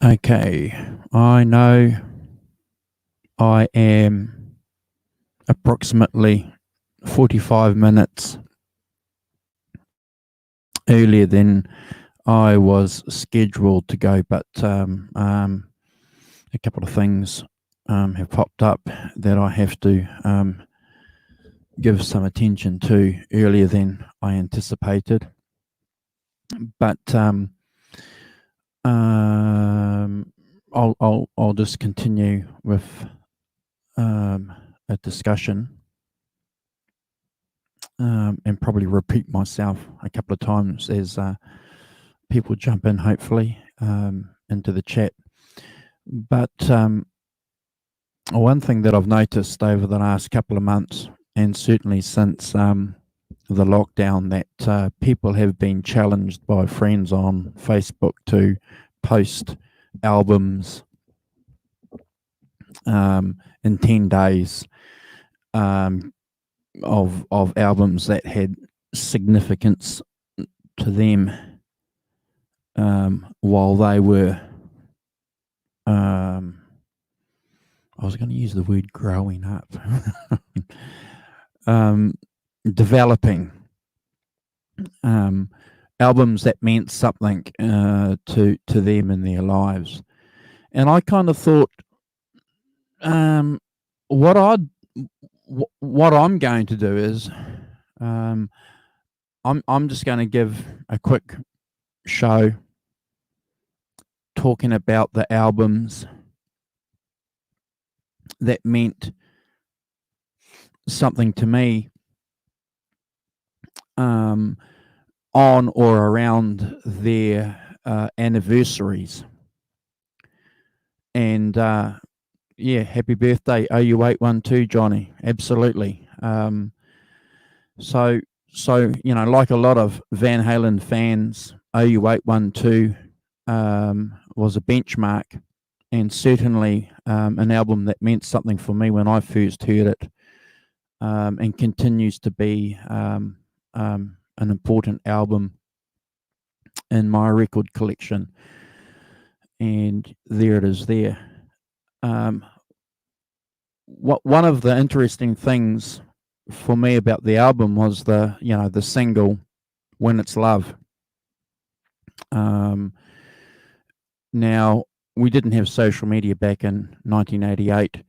Okay, I know I am approximately 45 minutes earlier than I was scheduled to go, but a couple of things have popped up that I have to give some attention to earlier than I anticipated. But I'll just continue with a discussion and probably repeat myself a couple of times as people jump in, hopefully, into the chat. But one thing that I've noticed over the last couple of months, and certainly since the lockdown, that people have been challenged by friends on Facebook to post albums in 10 days of albums that had significance to them while they were I was going to use the word growing up, developing albums that meant something to them in their lives. And I kind of thought, what I'm going to do is, I'm just going to give a quick show talking about the albums that meant something to me on or around their anniversaries. And yeah, happy birthday, OU812, Johnny. Absolutely. So like a lot of Van Halen fans, OU812 was a benchmark, and certainly an album that meant something for me when I first heard it, and continues to be an important album in my record collection. And there it is there. One of the interesting things for me about the album was the single "When It's Love." Now, we didn't have social media back in 1988,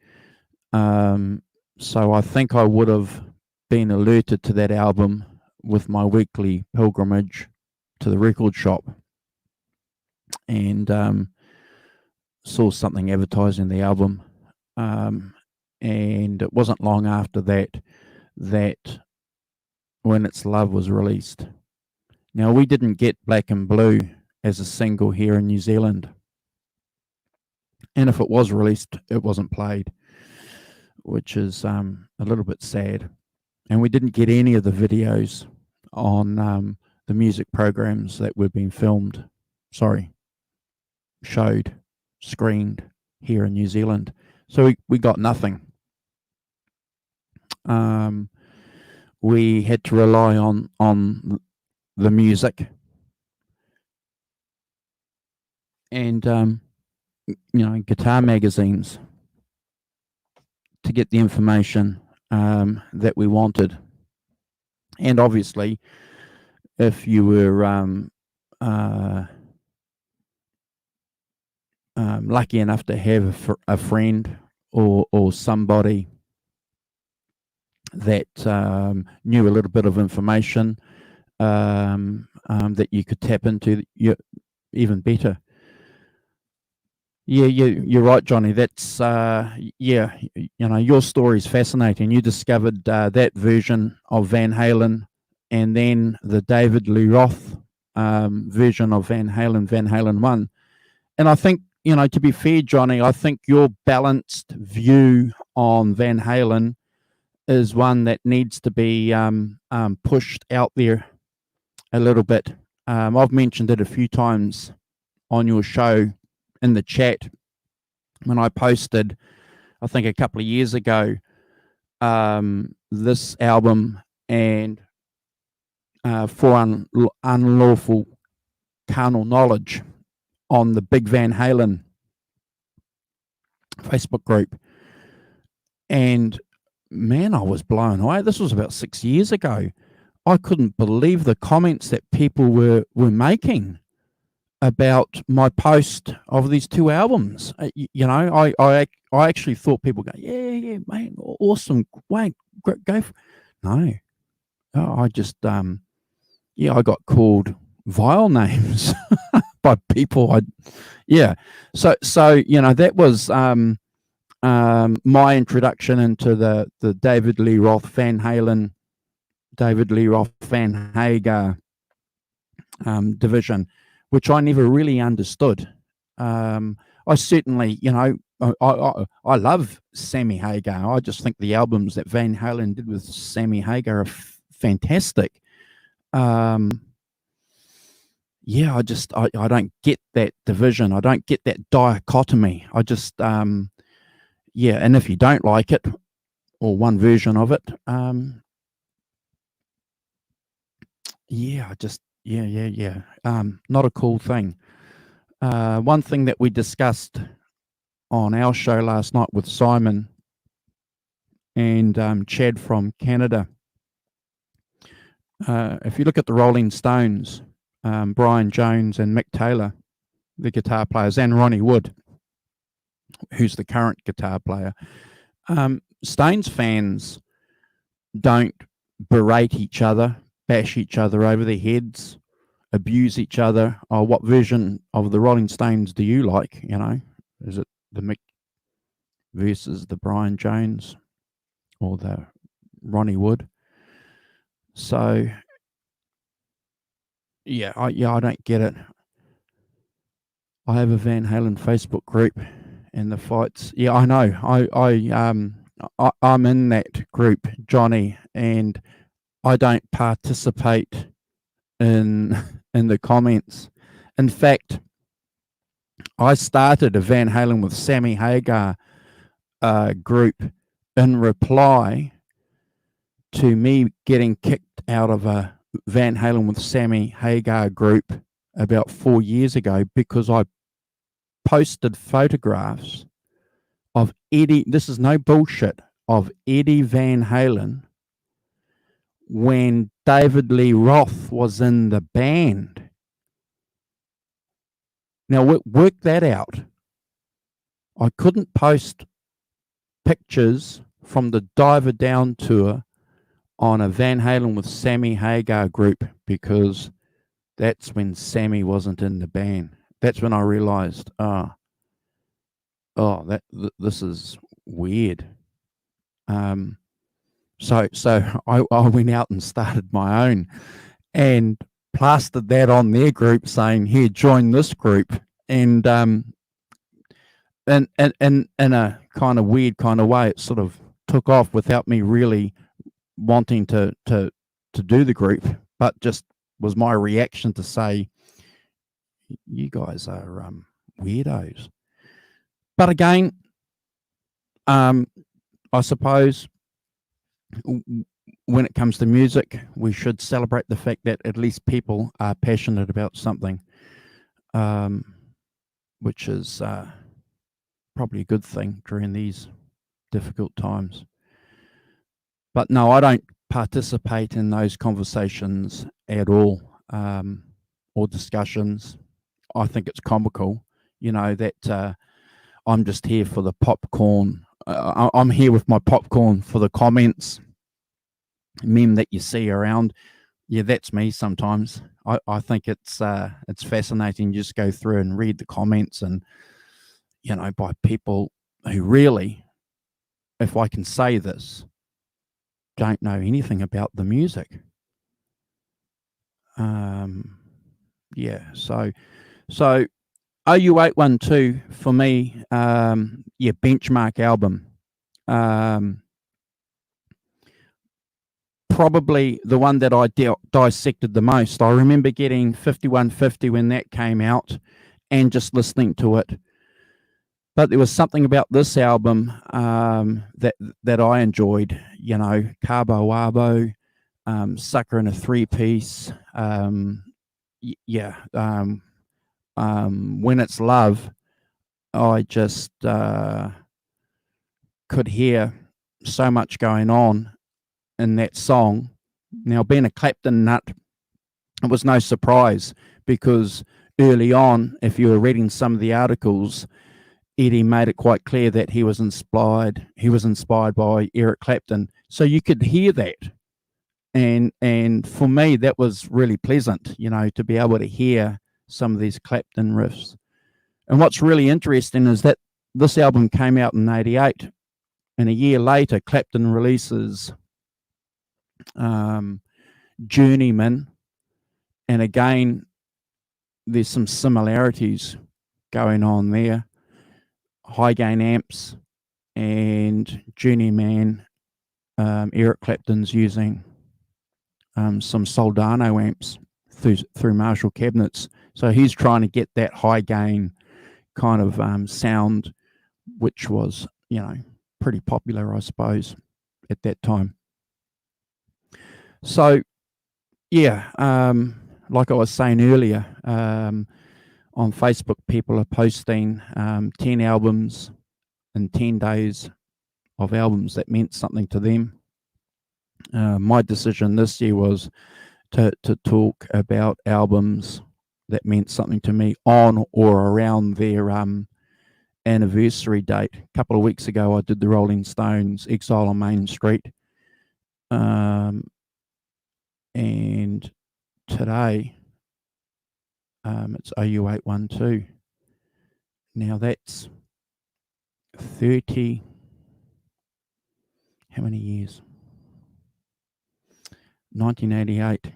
so I think I would have been alerted to that album with my weekly pilgrimage to the record shop, and saw something advertising the album, and it wasn't long after that "When It's Love" was released. Now, we didn't get Black and Blue as a single here in New Zealand, and if it was released, it wasn't played, which is a little bit sad. And we didn't get any of the videos on the music programs that were being showed, screened here in New Zealand. So we got nothing. We had to rely on the music, and guitar magazines to get the information that we wanted. And obviously, if you were lucky enough to have a friend or somebody that knew a little bit of information that you could tap into, even better. Yeah, you're right, Johnny. That's your story is fascinating. You discovered that version of Van Halen, and then the David Lee Roth version of Van Halen 1. And I think, to be fair, Johnny, I think your balanced view on Van Halen is one that needs to be pushed out there a little bit. I've mentioned it a few times on your show in the chat when I posted, I think a couple of years ago, this album and For Unlawful Carnal Knowledge on the Big Van Halen Facebook group. And man, I was blown away. This was about 6 years ago. I couldn't believe the comments that people were making about my post of these two albums. I actually thought people go, yeah, mate, awesome, Wayne, go. No, I just, I got called vile names by people. So that was my introduction into the David Lee Roth Van Halen, David Lee Roth Van Hagar division, which I never really understood. I certainly, I love Sammy Hagar. I just think the albums that Van Halen did with Sammy Hagar are fantastic. I don't get that division. I don't get that dichotomy. I just, and if you don't like it, or one version of it, not a cool thing. One thing that we discussed on our show last night with Simon and Chad from Canada, if you look at the Rolling Stones, Brian Jones and Mick Taylor, the guitar players, and Ronnie Wood, who's the current guitar player, Stones fans don't berate each other, bash each other over their heads, abuse each other. Oh, what version of the Rolling Stones do you like? Is it the Mick versus the Brian Jones or the Ronnie Wood? So I don't get it. I have a Van Halen Facebook group, and the fights. Yeah, I know. I'm in that group, Johnny, and I don't participate in the comments. In fact, I started a Van Halen with Sammy Hagar group in reply to me getting kicked out of a Van Halen with Sammy Hagar group about 4 years ago because I posted photographs of Eddie, this is no bullshit, of Eddie Van Halen when David Lee Roth was in the band. Now, work that out. I couldn't post pictures from the Diver Down tour on a Van Halen with Sammy Hagar group because that's when Sammy wasn't in the band. That's when I realized, this is weird. So I went out and started my own and plastered that on their group saying, here, join this group. And in a kind of weird kind of way, it sort of took off without me really wanting to do the group, but just was my reaction to say, you guys are weirdos. But again, I suppose when it comes to music, we should celebrate the fact that at least people are passionate about something, which is probably a good thing during these difficult times. But no, I don't participate in those conversations at all, or discussions. I think it's comical, that I'm just here for the popcorn. I'm here with my popcorn for the comments, meme that you see around. Yeah, that's me sometimes. I think it's fascinating. You just go through and read the comments, and by people who really, if I can say this, don't know anything about the music. So OU812 for me, benchmark album. Probably the one that I dissected the most. I remember getting 5150 when that came out and just listening to it. But there was something about this album that I enjoyed, Cabo Wabo, Sucker in a Three-Piece, When It's Love, I just could hear so much going on in that song. Now, being a Clapton nut, it was no surprise, because early on, if you were reading some of the articles, Eddie made it quite clear that he was inspired by Eric Clapton. So you could hear that. And for me, that was really pleasant, to be able to hear some of these Clapton riffs. And what's really interesting is that this album came out in '88, and a year later, Clapton releases Journeyman, and again, there's some similarities going on there. High gain amps, and Journeyman, Eric Clapton's using some Soldano amps through Marshall cabinets. So he's trying to get that high gain kind of sound, which was, pretty popular, I suppose, at that time. So, yeah, like I was saying earlier, on Facebook, people are posting 10 albums in 10 days of albums that meant something to them. My decision this year was to talk about albums that meant something to me on or around their anniversary date. A couple of weeks ago, I did the Rolling Stones Exile on Main Street. And today, it's OU812. Now that's 30, how many years? 1988,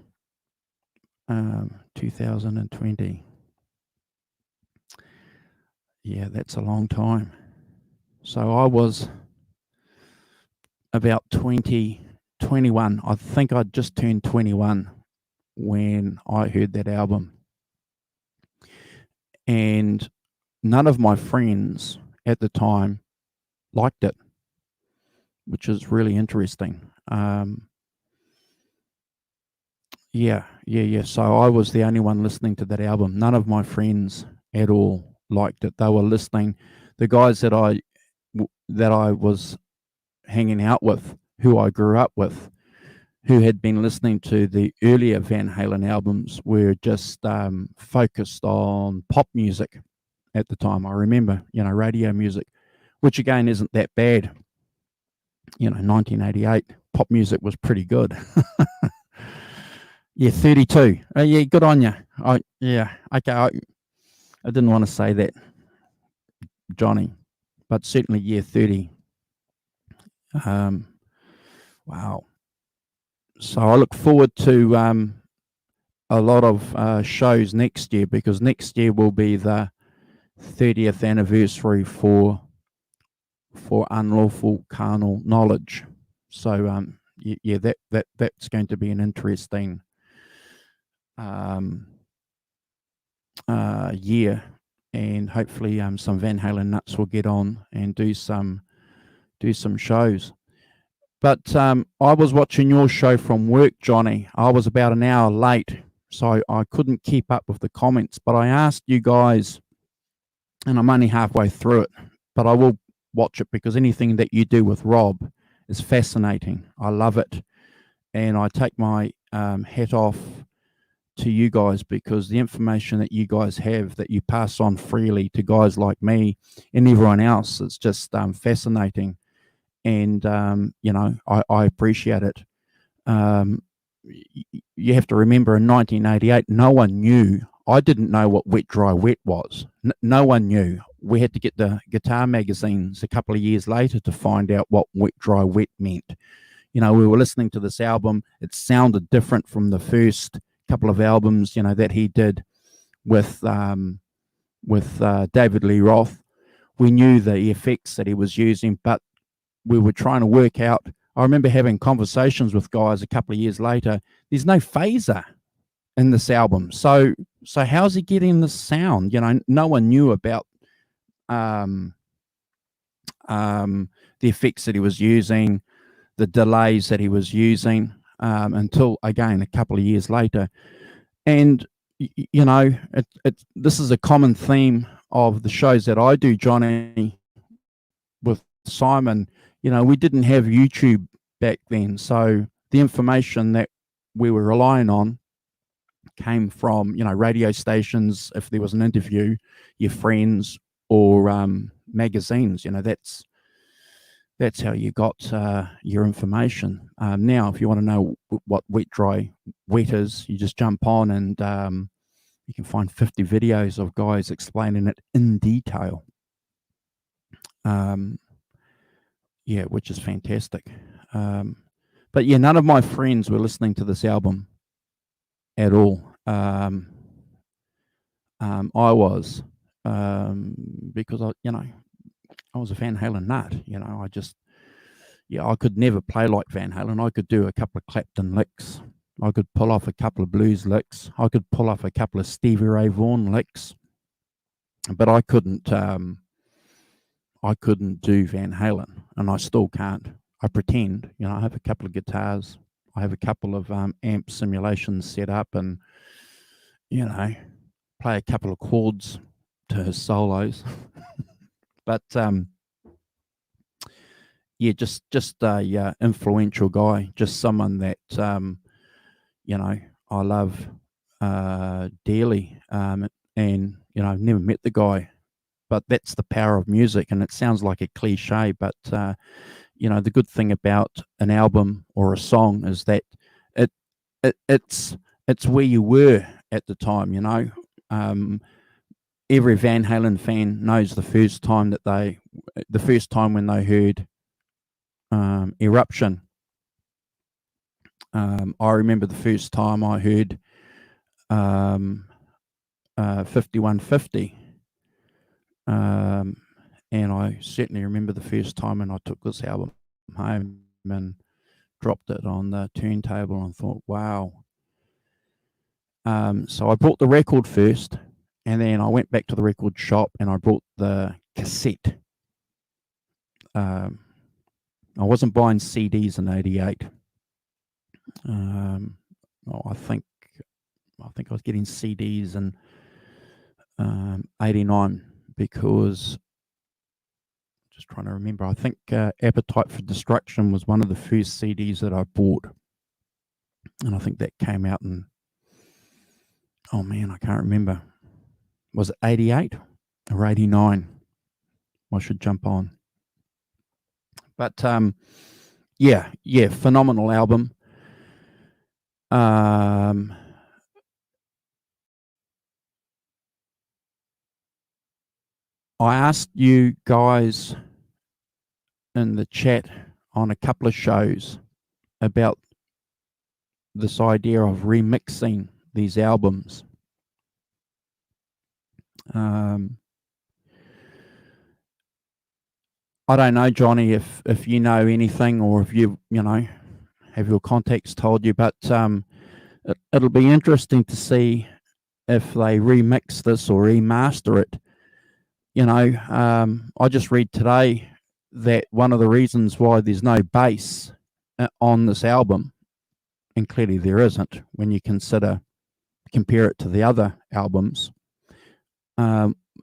2020. Yeah, that's a long time. So I was about 21. I think I'd just turned 21 when I heard that album. And none of my friends at the time liked it, which is really interesting. Yeah. So I was the only one listening to that album. None of my friends at all liked it. They were listening. The guys that I was hanging out with, who I grew up with, who had been listening to the earlier Van Halen albums, were just focused on pop music at the time. I remember, radio music, which again isn't that bad. 1988, pop music was pretty good. Yeah, 32. Yeah, good on you. Okay. I didn't want to say that, Johnny, but certainly, 30. Wow. So I look forward to a lot of shows next year, because next year will be the 30th anniversary for Unlawful Carnal Knowledge. So yeah, that's going to be an interesting year, and hopefully some Van Halen nuts will get on and do some shows. But I was watching your show from work, Johnny. I was about an hour late, so I couldn't keep up with the comments. But I asked you guys, and I'm only halfway through it, but I will watch it, because anything that you do with Rob is fascinating. I love it. And I take my hat off to you guys, because the information that you guys have, that you pass on freely to guys like me and everyone else, it's just fascinating. And I appreciate it. You have to remember, in 1988, no one knew. I didn't know what wet, dry, wet was. No one knew. We had to get the guitar magazines a couple of years later to find out what wet, dry, wet meant. We were listening to this album. It sounded different from the first couple of albums, that he did with David Lee Roth. We knew the effects that he was using, but we were trying to work out. I remember having conversations with guys a couple of years later. There's no phaser in this album, so how's he getting this sound? No one knew about the effects that he was using, the delays that he was using, until, again, a couple of years later. And this is a common theme of the shows that I do, Johnny, with Simon. We didn't have YouTube back then, so the information that we were relying on came from radio stations. If there was an interview, your friends, or magazines. That's how you got your information. Now, if you want to know what wet, dry, wet is, you just jump on and you can find 50 videos of guys explaining it in detail. Which is fantastic. But yeah, none of my friends were listening to this album at all. I was, because I was a Van Halen nut. I could never play like Van Halen. I could do a couple of Clapton licks. I could pull off a couple of blues licks. I could pull off a couple of Stevie Ray Vaughan licks, but I couldn't do Van Halen, and I still can't. I pretend. I have a couple of guitars. I have a couple of amp simulations set up, and play a couple of chords to his solos. But just a influential guy, just someone that I love dearly, and I've never met the guy, but that's the power of music. And it sounds like a cliche, but the good thing about an album or a song is that it's where you were at the time. Every Van Halen fan knows the first time when they heard Eruption. I remember the first time I heard 5150, and I certainly remember the first time when I took this album home and dropped it on the turntable and thought, wow. So I bought the record first, and then I went back to the record shop and I bought the cassette. I wasn't buying CDs in '88. I think I was getting CDs in '89, because, just trying to remember, I think Appetite for Destruction was one of the first CDs that I bought, and I think that came out in, oh man, I can't remember. Was it '88 or '89? I should jump on. But phenomenal album. I asked you guys in the chat on a couple of shows about this idea of remixing these albums. I don't know, Johnny, if you know anything, or if you have your contacts told you, but it'll be interesting to see if they remix this or remaster it. I just read today that one of the reasons why there's no bass on this album, and clearly there isn't when you compare it to the other albums.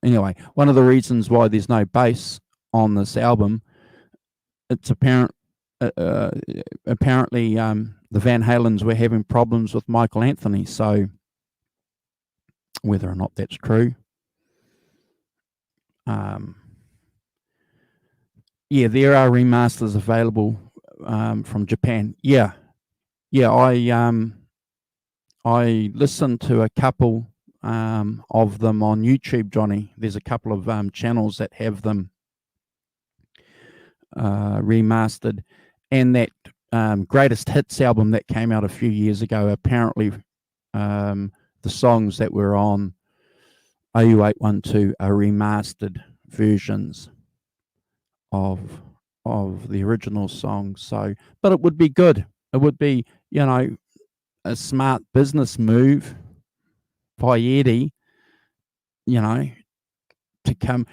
Anyway, one of the reasons why there's no bass on this album, it's apparently the Van Halens were having problems with Michael Anthony. So whether or not that's true, there are remasters available from Japan. I listened to a couple of them on YouTube, Johnny. There's a couple of channels that have them remastered, and that Greatest Hits album that came out a few years ago, apparently the songs that were on OU812 are remastered versions of the original songs. So, but it would be good. It would be, a smart business move by Eddie, to come,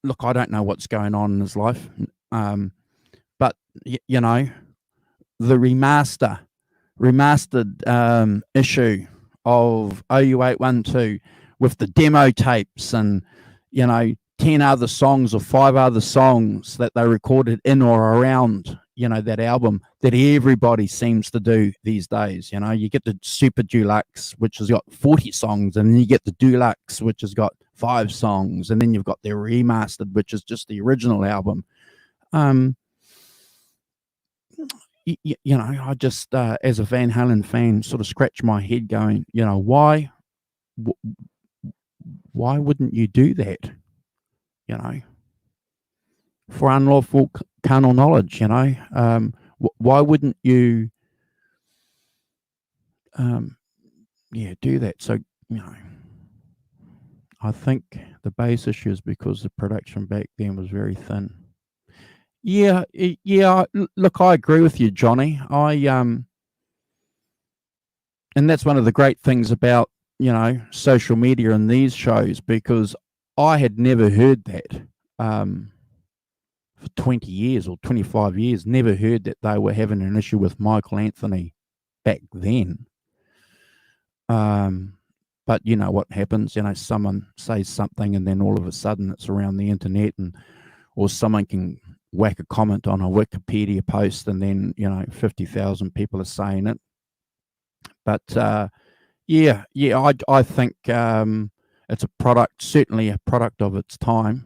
look, I don't know what's going on in his life, but the remaster remastered issue of OU812 with the demo tapes and, 10 other songs or 5 other songs that they recorded in or around, that album that everybody seems to do these days. You get the Super Deluxe, which has got 40 songs, and then you get the Deluxe, which has got 5 songs, and then you've got the remastered, which is just the original album. I just, as a Van Halen fan, sort of scratch my head going, why wouldn't you do that? For unlawful carnal knowledge, why wouldn't you, do that? So, I think the bass issue is because the production back then was very thin. Yeah. Look, I agree with you, Johnny. And that's one of the great things about, social media and these shows, because I had never heard that for 20 years or 25 years, never heard that they were having an issue with Michael Anthony back then. But you know what happens, someone says something and then all of a sudden it's around the internet, or someone can whack a comment on a Wikipedia post and then, 50,000 people are saying it. But I think it's a product, certainly a product of its time.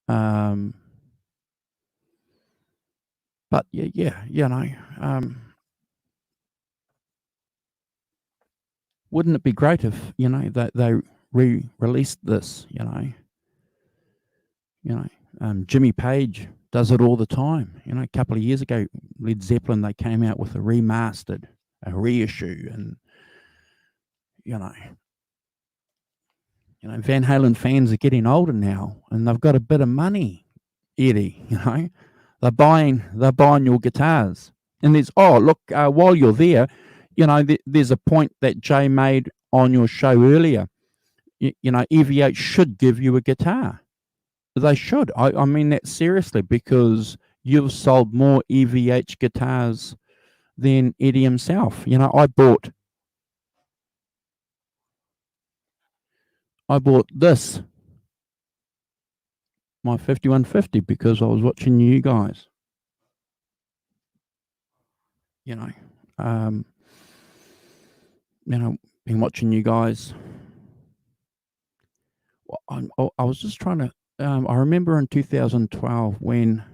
But wouldn't it be great if, they re-released this, Jimmy Page does it all the time. A couple of years ago, Led Zeppelin, they came out with a remastered, a reissue, and Van Halen fans are getting older now, and they've got a bit of money, Eddie. They're buying your guitars, and there's while you're there, there's a point that Jay made on your show earlier. EVH should give you a guitar. They should. I mean that seriously, because you've sold more EVH guitars than Eddie himself. I bought this, my 5150, because I was watching you guys. Been watching you guys. I was just trying to. I remember in 2012 when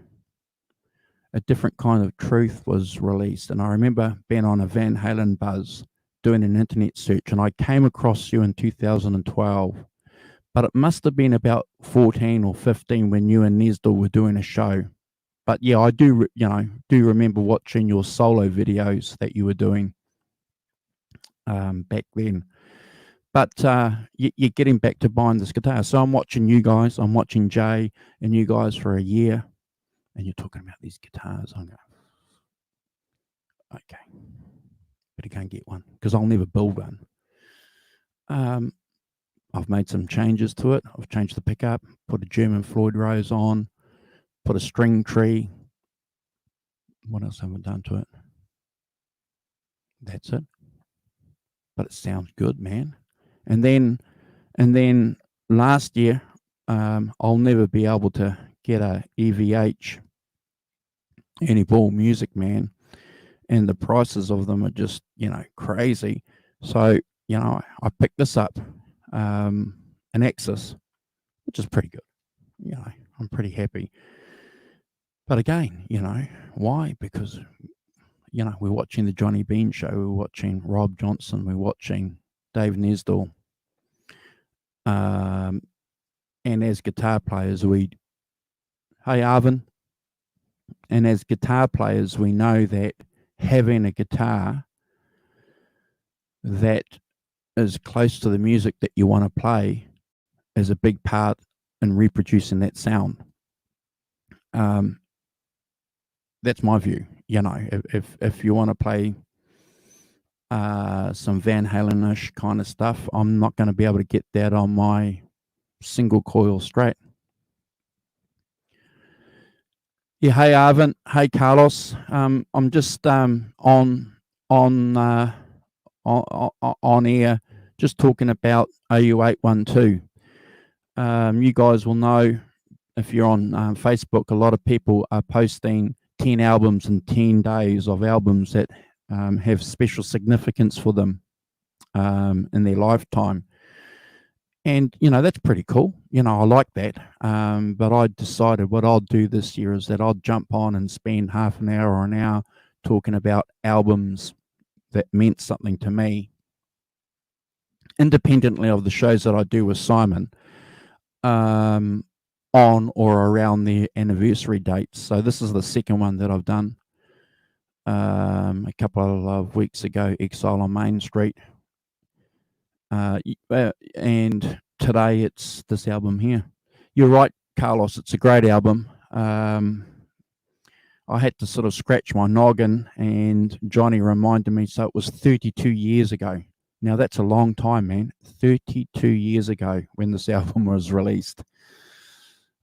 A Different Kind of Truth was released, and I remember being on a Van Halen buzz doing an internet search, and I came across you in 2012, but it must have been about 14 or 15 when you and Nesdal were doing a show. But yeah, I do remember watching your solo videos that you were doing back then. But you're getting back to buying this guitar. So I'm watching you guys. I'm watching Jay and you guys for a year, and you're talking about these guitars. I go, okay, better go and get one, because I'll never build one. I've made some changes to it. I've changed the pickup, put a German Floyd Rose on, put a string tree. What else have I done to it? That's it. But it sounds good, man. And then last year, I'll never be able to get a EVH any ball music, man, and the prices of them are just crazy. So I picked this up, an Axis, which is pretty good. I'm pretty happy. But again, why? Because we're watching the Johnny Bean show, we're watching Rob Johnson, we're watching Dave Nesdal. And as guitar players, hey Arvin, and as guitar players, we know that having a guitar that is close to the music that you want to play is a big part in reproducing that sound. That's my view. If you want to play some Van Halen-ish kind of stuff, I'm not going to be able to get that on my single coil Strat. Yeah, hey Arvin, hey Carlos. I'm just on on on air, just talking about OU812. You guys will know if you're on Facebook, a lot of people are posting 10 albums in 10 days of albums that have special significance for them in their lifetime. And, that's pretty cool. I like that. But I decided what I'll do this year is that I'll jump on and spend half an hour or an hour talking about albums that meant something to me, independently of the shows that I do with Simon, on or around the anniversary dates. So this is the second one that I've done. A couple of weeks ago, Exile on Main Street. And today it's this album here. You're right, Carlos. It's a great album. I had to sort of scratch my noggin, and Johnny reminded me. So it was 32 years ago. Now that's a long time, man. 32 years ago when this album was released.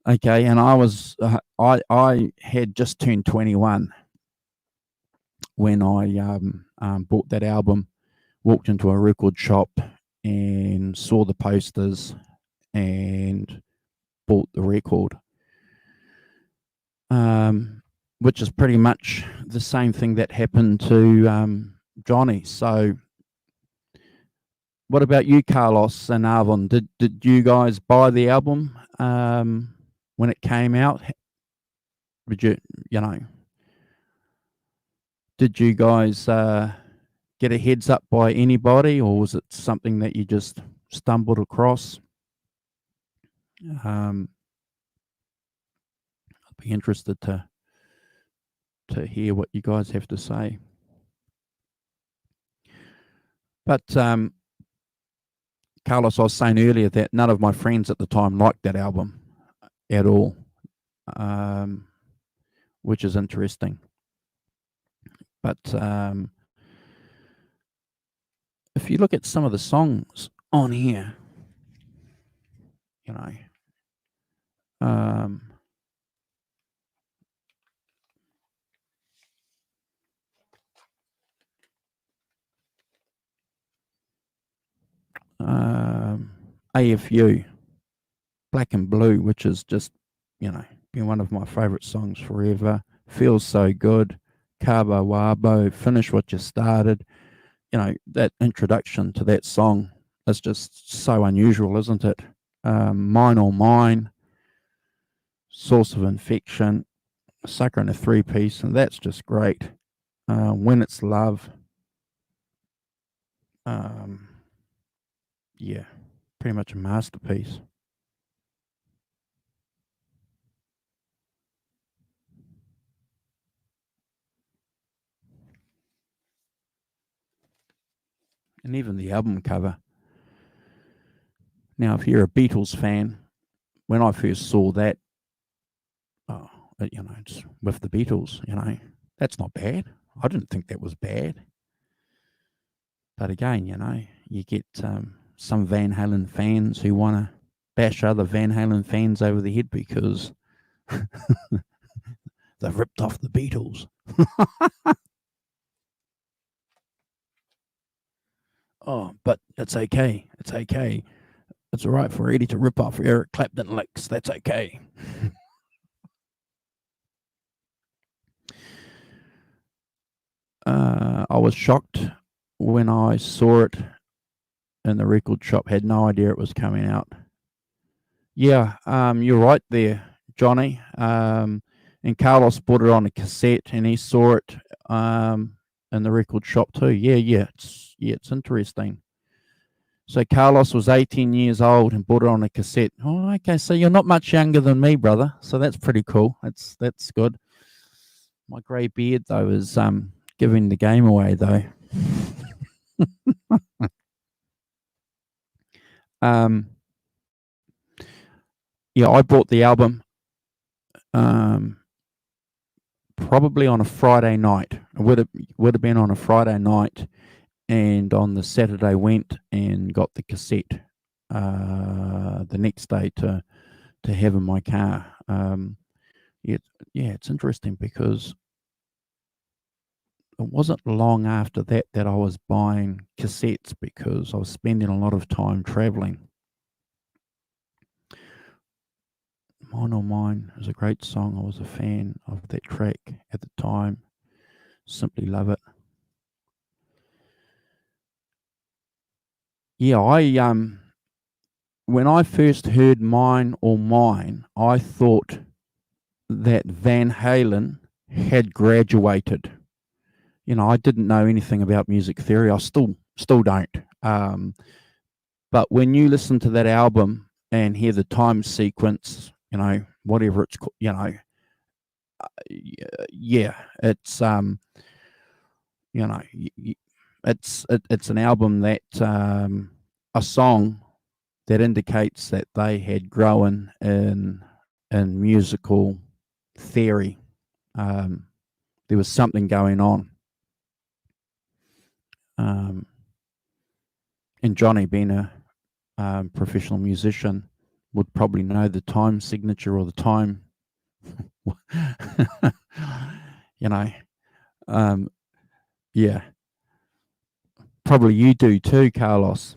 Okay, and I had just turned 21 when I bought that album. Walked into a record shop and saw the posters and bought the record. Which is pretty much the same thing that happened to Johnny. So what about you, Carlos and Arvon? Did you guys buy the album when it came out? Did you guys get a heads up by anybody, or was it something that you just stumbled across? I'd be interested to hear what you guys have to say. But Carlos, I was saying earlier that none of my friends at the time liked that album at all, which is interesting. But if you look at some of the songs on here, AFU, Black and Blue, which is just, been one of my favorite songs forever. Feels So Good, Cabo Wabo, Finish What You Started. That introduction to that song is just so unusual, isn't it? Mine or Mine, Source of Infection, Sucker in a Three-Piece, and that's just great. When It's Love. Yeah, pretty much a masterpiece. And even the album cover. Now, if you're a Beatles fan, when I first saw that, it's with the Beatles, that's not bad. I didn't think that was bad. But again, you get some Van Halen fans who want to bash other Van Halen fans over the head because they've ripped off the Beatles. Oh, but it's okay. It's okay. It's all right for Eddie to rip off Eric Clapton licks. That's okay. I was shocked when I saw it in the record shop. Had no idea it was coming out. Yeah, you're right there, Johnny. And Carlos bought it on a cassette, and he saw it in the record shop too. Yeah, it's interesting. So Carlos was 18 years old and bought it on a cassette. Oh, okay. So you're not much younger than me, brother. So that's pretty cool. That's good. My grey beard though is giving the game away though. Yeah, I bought the album probably on a Friday night. It would have been on a Friday night, and on the Saturday went and got the cassette the next day to have in my car. It's interesting because it wasn't long after that that I was buying cassettes because I was spending a lot of time traveling. Mine or Mine is a great song. I was a fan of that track at the time. Simply love it. Yeah, when I first heard Mine or Mine, I thought that Van Halen had graduated. I didn't know anything about music theory. I still don't. But when you listen to that album and hear the time sequence, whatever it's called, yeah, it's it's an album that a song that indicates that they had grown in musical theory. There was something going on. And Johnny, being a professional musician, would probably know the time signature or the time. Yeah, probably you do too, Carlos.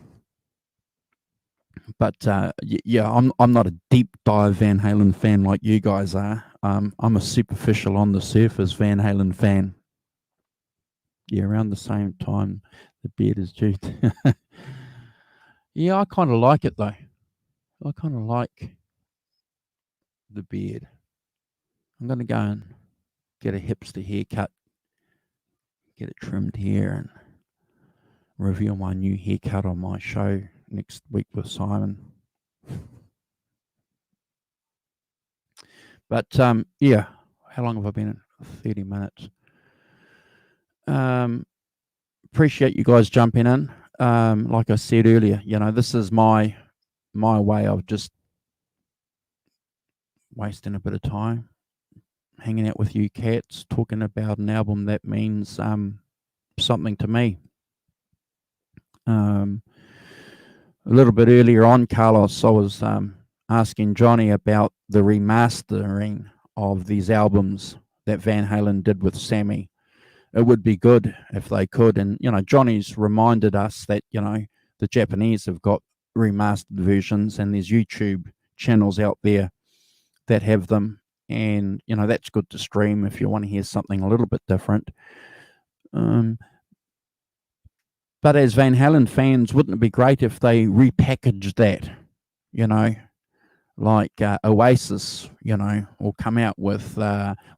But yeah, I'm not a deep dive Van Halen fan like you guys are. I'm a superficial on the surface Van Halen fan. Yeah, around the same time the beard is due. Yeah, I kind of like it though. I kind of like the beard. I'm gonna go and get a hipster haircut, get it trimmed here, and reveal my new haircut on my show next week with Simon. But yeah, how long have I been in? 30 minutes. Appreciate you guys jumping in. Like I said earlier, this is my way of just wasting a bit of time, hanging out with you cats, talking about an album that means something to me. A little bit earlier on, Carlos, I was asking Johnny about the remastering of these albums that Van Halen did with Sammy. It would be good if they could. And, Johnny's reminded us that, the Japanese have got remastered versions and there's YouTube channels out there that have them. And, that's good to stream if you want to hear something a little bit different. But as Van Halen fans, wouldn't it be great if they repackaged that, like Oasis, will come out with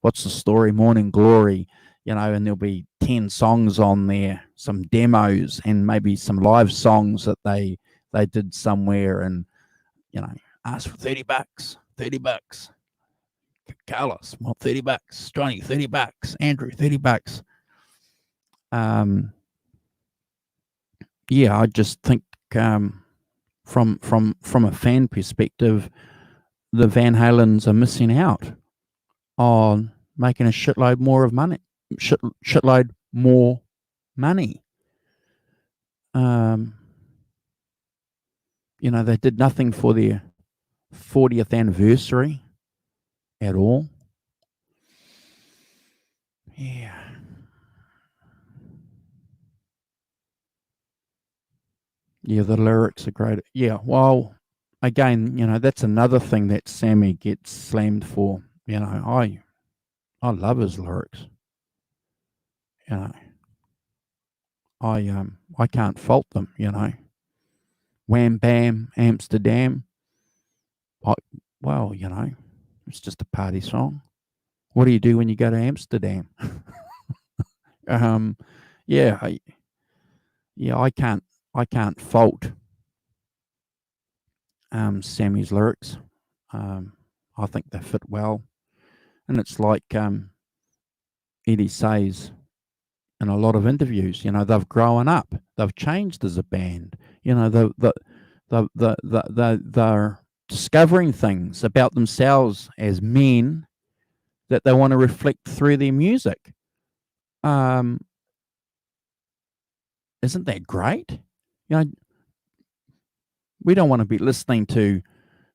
What's the Story, Morning Glory, and there'll be 10 songs on there, some demos and maybe some live songs that they did somewhere, and, ask for $30, $30. Carlos, well, $30. Johnny, $30. Andrew, $30. Yeah, I just think from a fan perspective, the Van Halens are missing out on making a shitload more of money, shitload more money. They did nothing for their 40th anniversary at all. Yeah. Yeah, the lyrics are great. Yeah, well, again, that's another thing that Sammy gets slammed for. I love his lyrics. I can't fault them. Wham Bam Amsterdam. Well, it's just a party song. What do you do when you go to Amsterdam? Yeah, I can't fault Sammy's lyrics. I think they fit well, and it's like Eddie says in a lot of interviews. They've grown up, they've changed as a band. They're discovering things about themselves as men that they want to reflect through their music. Isn't that great? We don't want to be listening to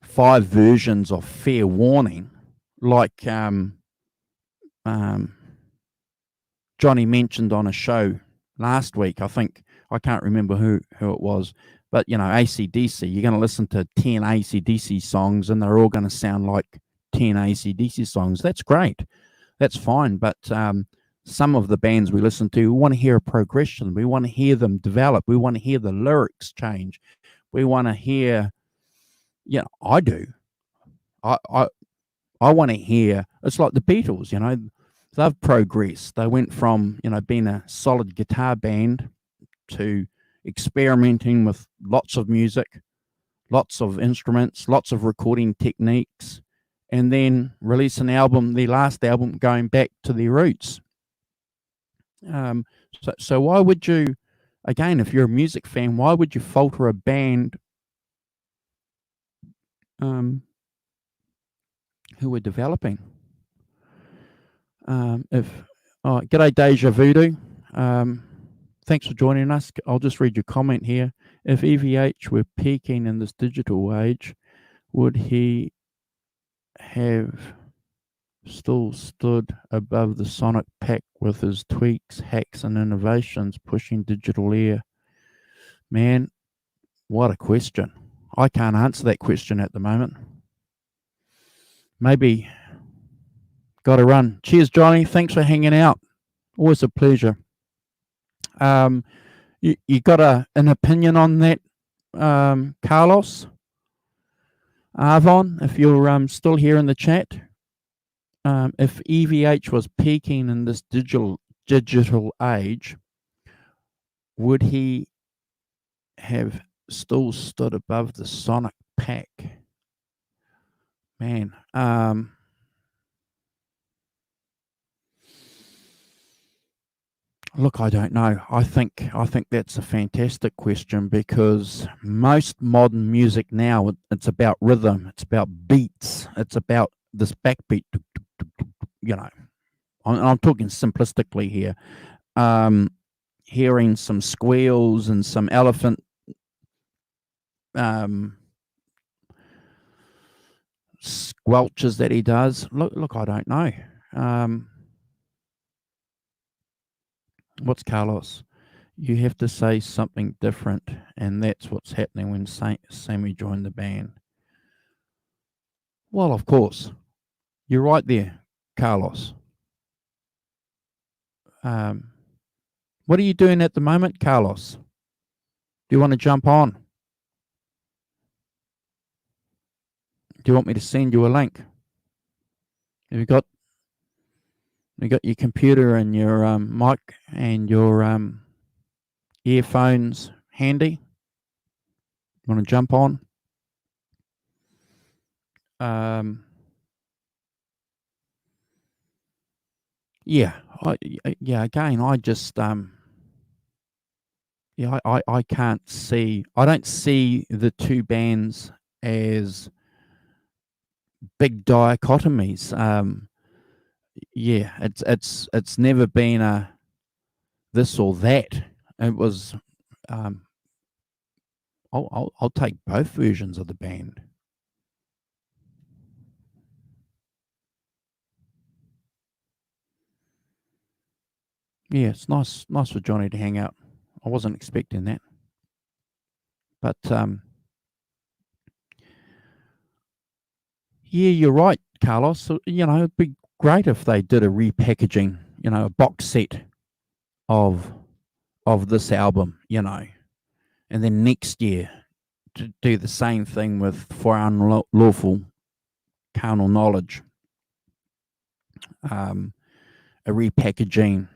5 versions of Fair Warning like Johnny mentioned on a show last week. I can't remember who it was, but AC/DC. You're going to listen to 10 AC/DC songs, and they're all going to sound like 10 AC/DC songs. That's great. That's fine. But some of the bands we listen to, we want to hear a progression. We want to hear them develop. We want to hear the lyrics change. We want to hear. I do. I want to hear. It's like the Beatles. They've progressed. They went from being a solid guitar band to experimenting with lots of music, lots of instruments, lots of recording techniques, and then release an album, their last album, going back to their roots. So why would you, again, if you're a music fan, why would you falter a band who are developing? G'day Deja Voodoo. Thanks for joining us. I'll just read your comment here. If EVH were peaking in this digital age, would he have still stood above the sonic pack with his tweaks, hacks, and innovations pushing digital air? Man, what a question. I can't answer that question at the moment. Maybe got to run. Cheers, Johnny. Thanks for hanging out. Always a pleasure. You got an opinion on that, Carlos? Avon, if you're still here in the chat, if EVH was peaking in this digital age, would he have still stood above the sonic pack? Man, look, I don't know. I think that's a fantastic question, because most modern music now, it's about rhythm, it's about beats, it's about this backbeat. I'm talking simplistically here. Hearing some squeals and some elephant squelches that he does. Look, I don't know. What's Carlos? You have to say something different, and that's what's happening when Sammy joined the band. Well, of course. You're right there, Carlos. What are you doing at the moment, Carlos? Do you want to jump on? Do you want me to send you a link? Have you got your computer and your mic and your earphones handy? You want to jump on? Again, I just I can't see. I don't see the two bands as big dichotomies. It's never been a this or that. It was. I'll take both versions of the band. Yeah, it's nice for Johnny to hang out. I wasn't expecting that, but yeah, you're right, Carlos. So, it'd be great if they did a repackaging, a box set of this album, and then next year to do the same thing with For Unlawful Carnal Knowledge, a repackaging.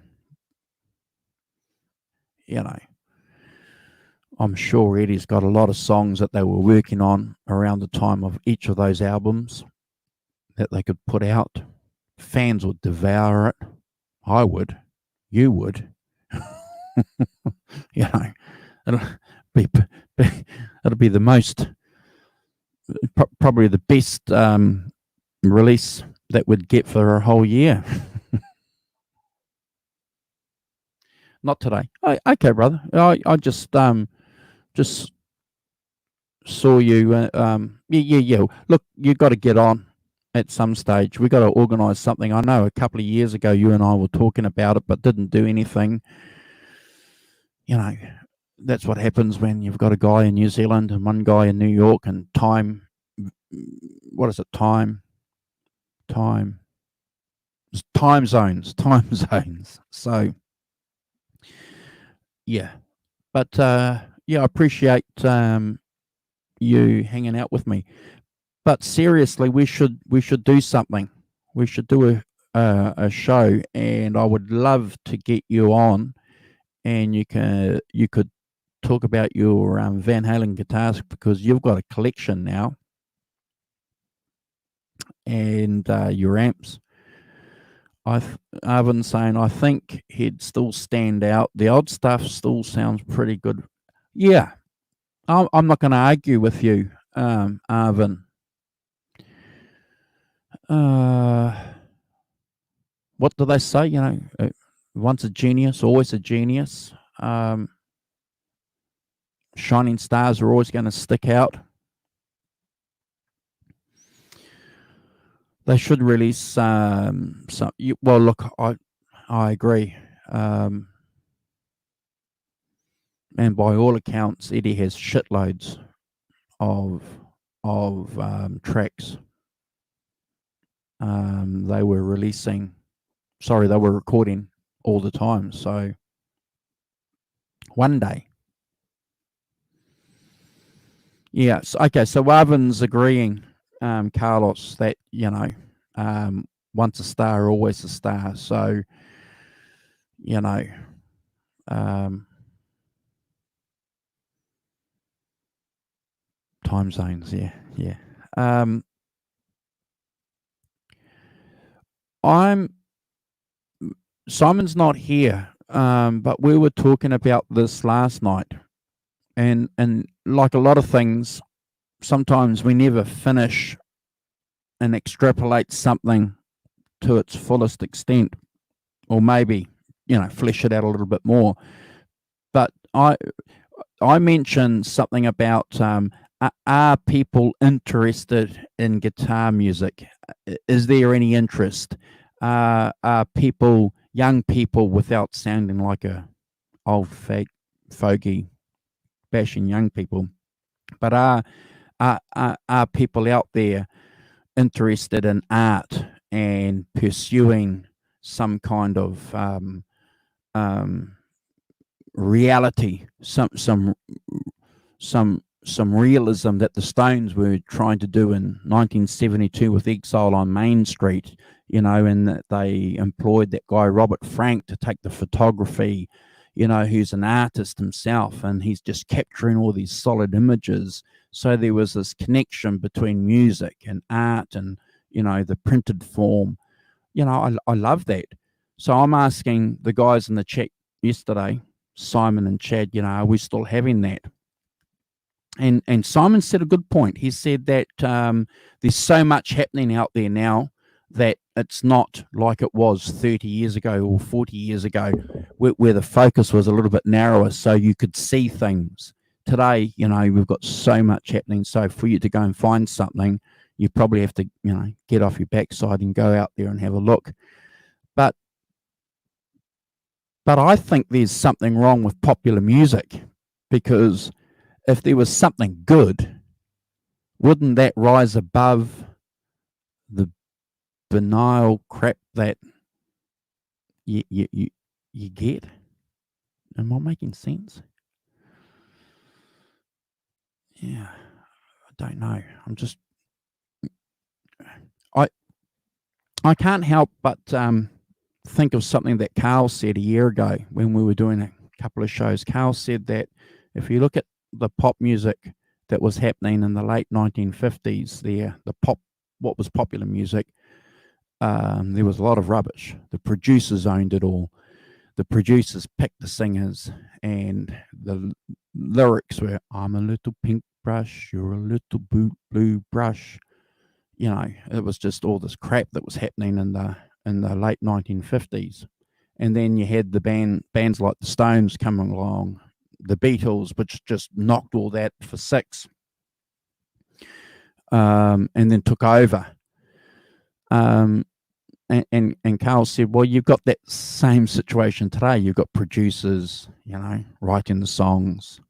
I'm sure Eddie's got a lot of songs that they were working on around the time of each of those albums that they could put out. Fans would devour it. I would. You would. It'll be the most, probably the best release that we'd get for a whole year. Not today. Okay, brother. I just saw you. Yeah. Look, you got to get on. at some stage. We got to organise something. I know a couple of years ago you and I were talking about it, but didn't do anything. You know, that's what happens when you've got a guy in New Zealand and one guy in New York, and time. What is it? Time zones. Time zones. So yeah, but yeah, I appreciate you hanging out with me. But seriously, we should do something. We should do a show, and I would love to get you on, and you could talk about your Van Halen guitars, because you've got a collection now, and your amps. I've been saying I think he'd still stand out. The old stuff still sounds pretty good. Yeah, I'm not going to argue with you, Arvin. What do they say? Once a genius, always a genius. Shining stars are always going to stick out. They should release some. Well, look, I agree. And by all accounts, Eddie has shitloads of tracks. They were recording all the time. So one day. Yes. Okay. So Arvin's agreeing, Carlos, that once a star, always a star. So time zones. Yeah. Simon's not here, but we were talking about this last night, and like a lot of things, sometimes we never finish and extrapolate something to its fullest extent, or maybe flesh it out a little bit more. But I mentioned something about are people interested in guitar music? Is there any interest? Are people, young people, without sounding like a old fogey bashing young people, but are people out there interested in art and pursuing some kind of reality, some realism that the Stones were trying to do in 1972 with Exile on Main Street, and that they employed that guy Robert Frank to take the photography, who's an artist himself, and he's just capturing all these solid images. So there was this connection between music and art and, the printed form. I love that. So I'm asking the guys in the chat yesterday, Simon and Chad, are we still having that? And Simon said a good point. He said that there's so much happening out there now that it's not like it was 30 years ago or 40 years ago, where the focus was a little bit narrower, so you could see things. Today, we've got so much happening. So for you to go and find something, you probably have to, get off your backside and go out there and have a look. But I think there's something wrong with popular music, because if there was something good, wouldn't that rise above the banal crap that you get? Am I making sense? Yeah, I don't know. I can't help but think of something that Carl said a year ago when we were doing a couple of shows. Carl said that if you look at the pop music that was happening in the late 1950s, what was popular music, there was a lot of rubbish. The producers owned it all. The producers picked the singers, and the lyrics were, "I'm a little pink brush, you're a little blue brush." It was just all this crap that was happening in the late 1950s. And then you had the bands like the Stones coming along, the Beatles, which just knocked all that for six, and then took over. And Carl said, well, you've got that same situation today. You've got producers, writing the songs,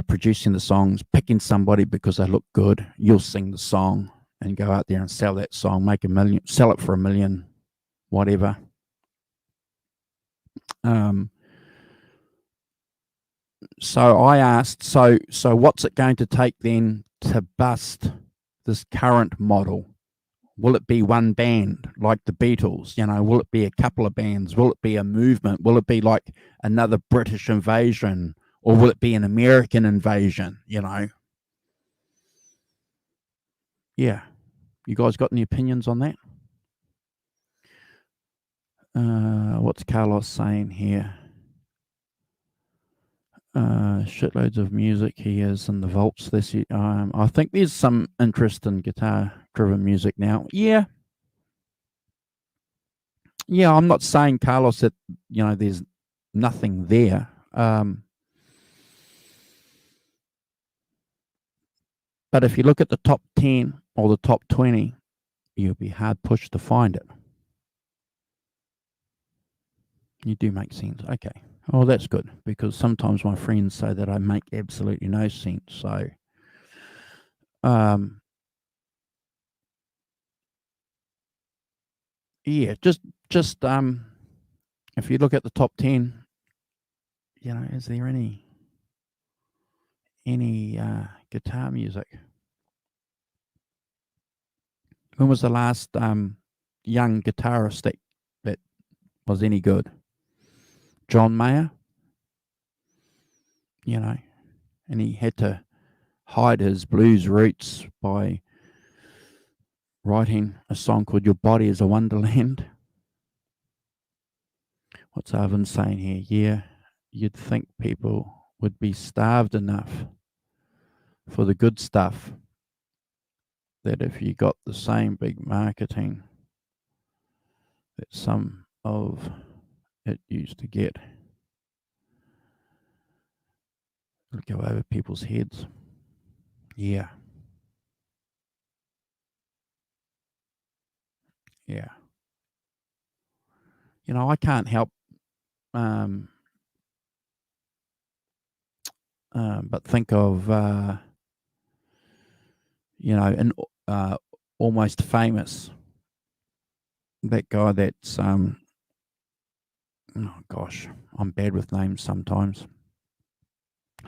producing the songs, picking somebody because they look good. You'll sing the song and go out there and sell that song, make $1 million, sell it for $1 million, whatever. So I asked, so what's it going to take then to bust this current model? Will it be one band like the Beatles? Will it be a couple of bands? Will it be a movement? Will it be like another British invasion? Or will it be an American invasion? Yeah. You guys got any opinions on that? What's Carlos saying here? Shitloads of music he is in the vaults this year. I think there's some interest in guitar-driven music now. Yeah, I'm not saying, Carlos, that there's nothing there. But if you look at the top 10 or the top 20, you'll be hard pushed to find it. You do make sense. Okay. Oh, that's good, because sometimes my friends say that I make absolutely no sense. So, just if you look at the top 10, is there any guitar music? When was the last young guitarist that was any good? John Mayer, and he had to hide his blues roots by writing a song called Your Body is a Wonderland. What's Arvin saying here? Yeah, you'd think people would be starved enough for the good stuff that if you got the same big marketing that some of it used to get, it'll go over people's heads. Yeah. I can't help but think of an Almost Famous, that guy that's oh gosh, I'm bad with names sometimes.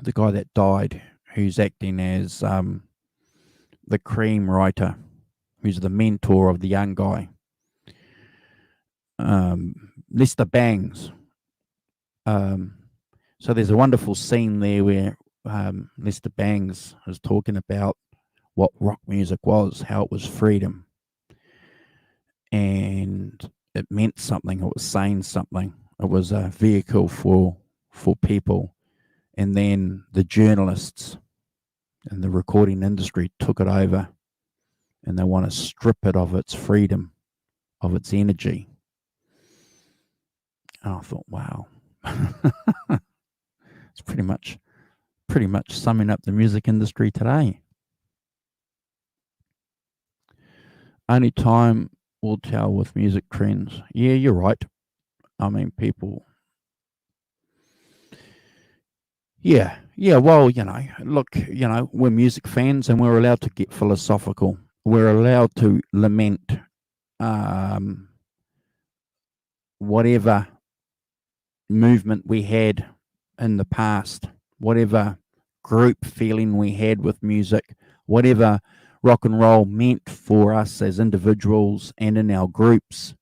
The guy that died, who's acting as the Cream writer, who's the mentor of the young guy, Lester Bangs. So there's a wonderful scene there where Lester Bangs is talking about what rock music was, how it was freedom, and it meant something. It was saying something. It was a vehicle for people, and then the journalists and the recording industry took it over, and they want to strip it of its freedom, of its energy. And I thought, wow. It's pretty much summing up the music industry today. Only time will tell with music trends. Yeah, you're right. I mean, people. Yeah. Well, look, we're music fans, and we're allowed to get philosophical. We're allowed to lament whatever movement we had in the past, whatever group feeling we had with music, whatever rock and roll meant for us as individuals and in our groups.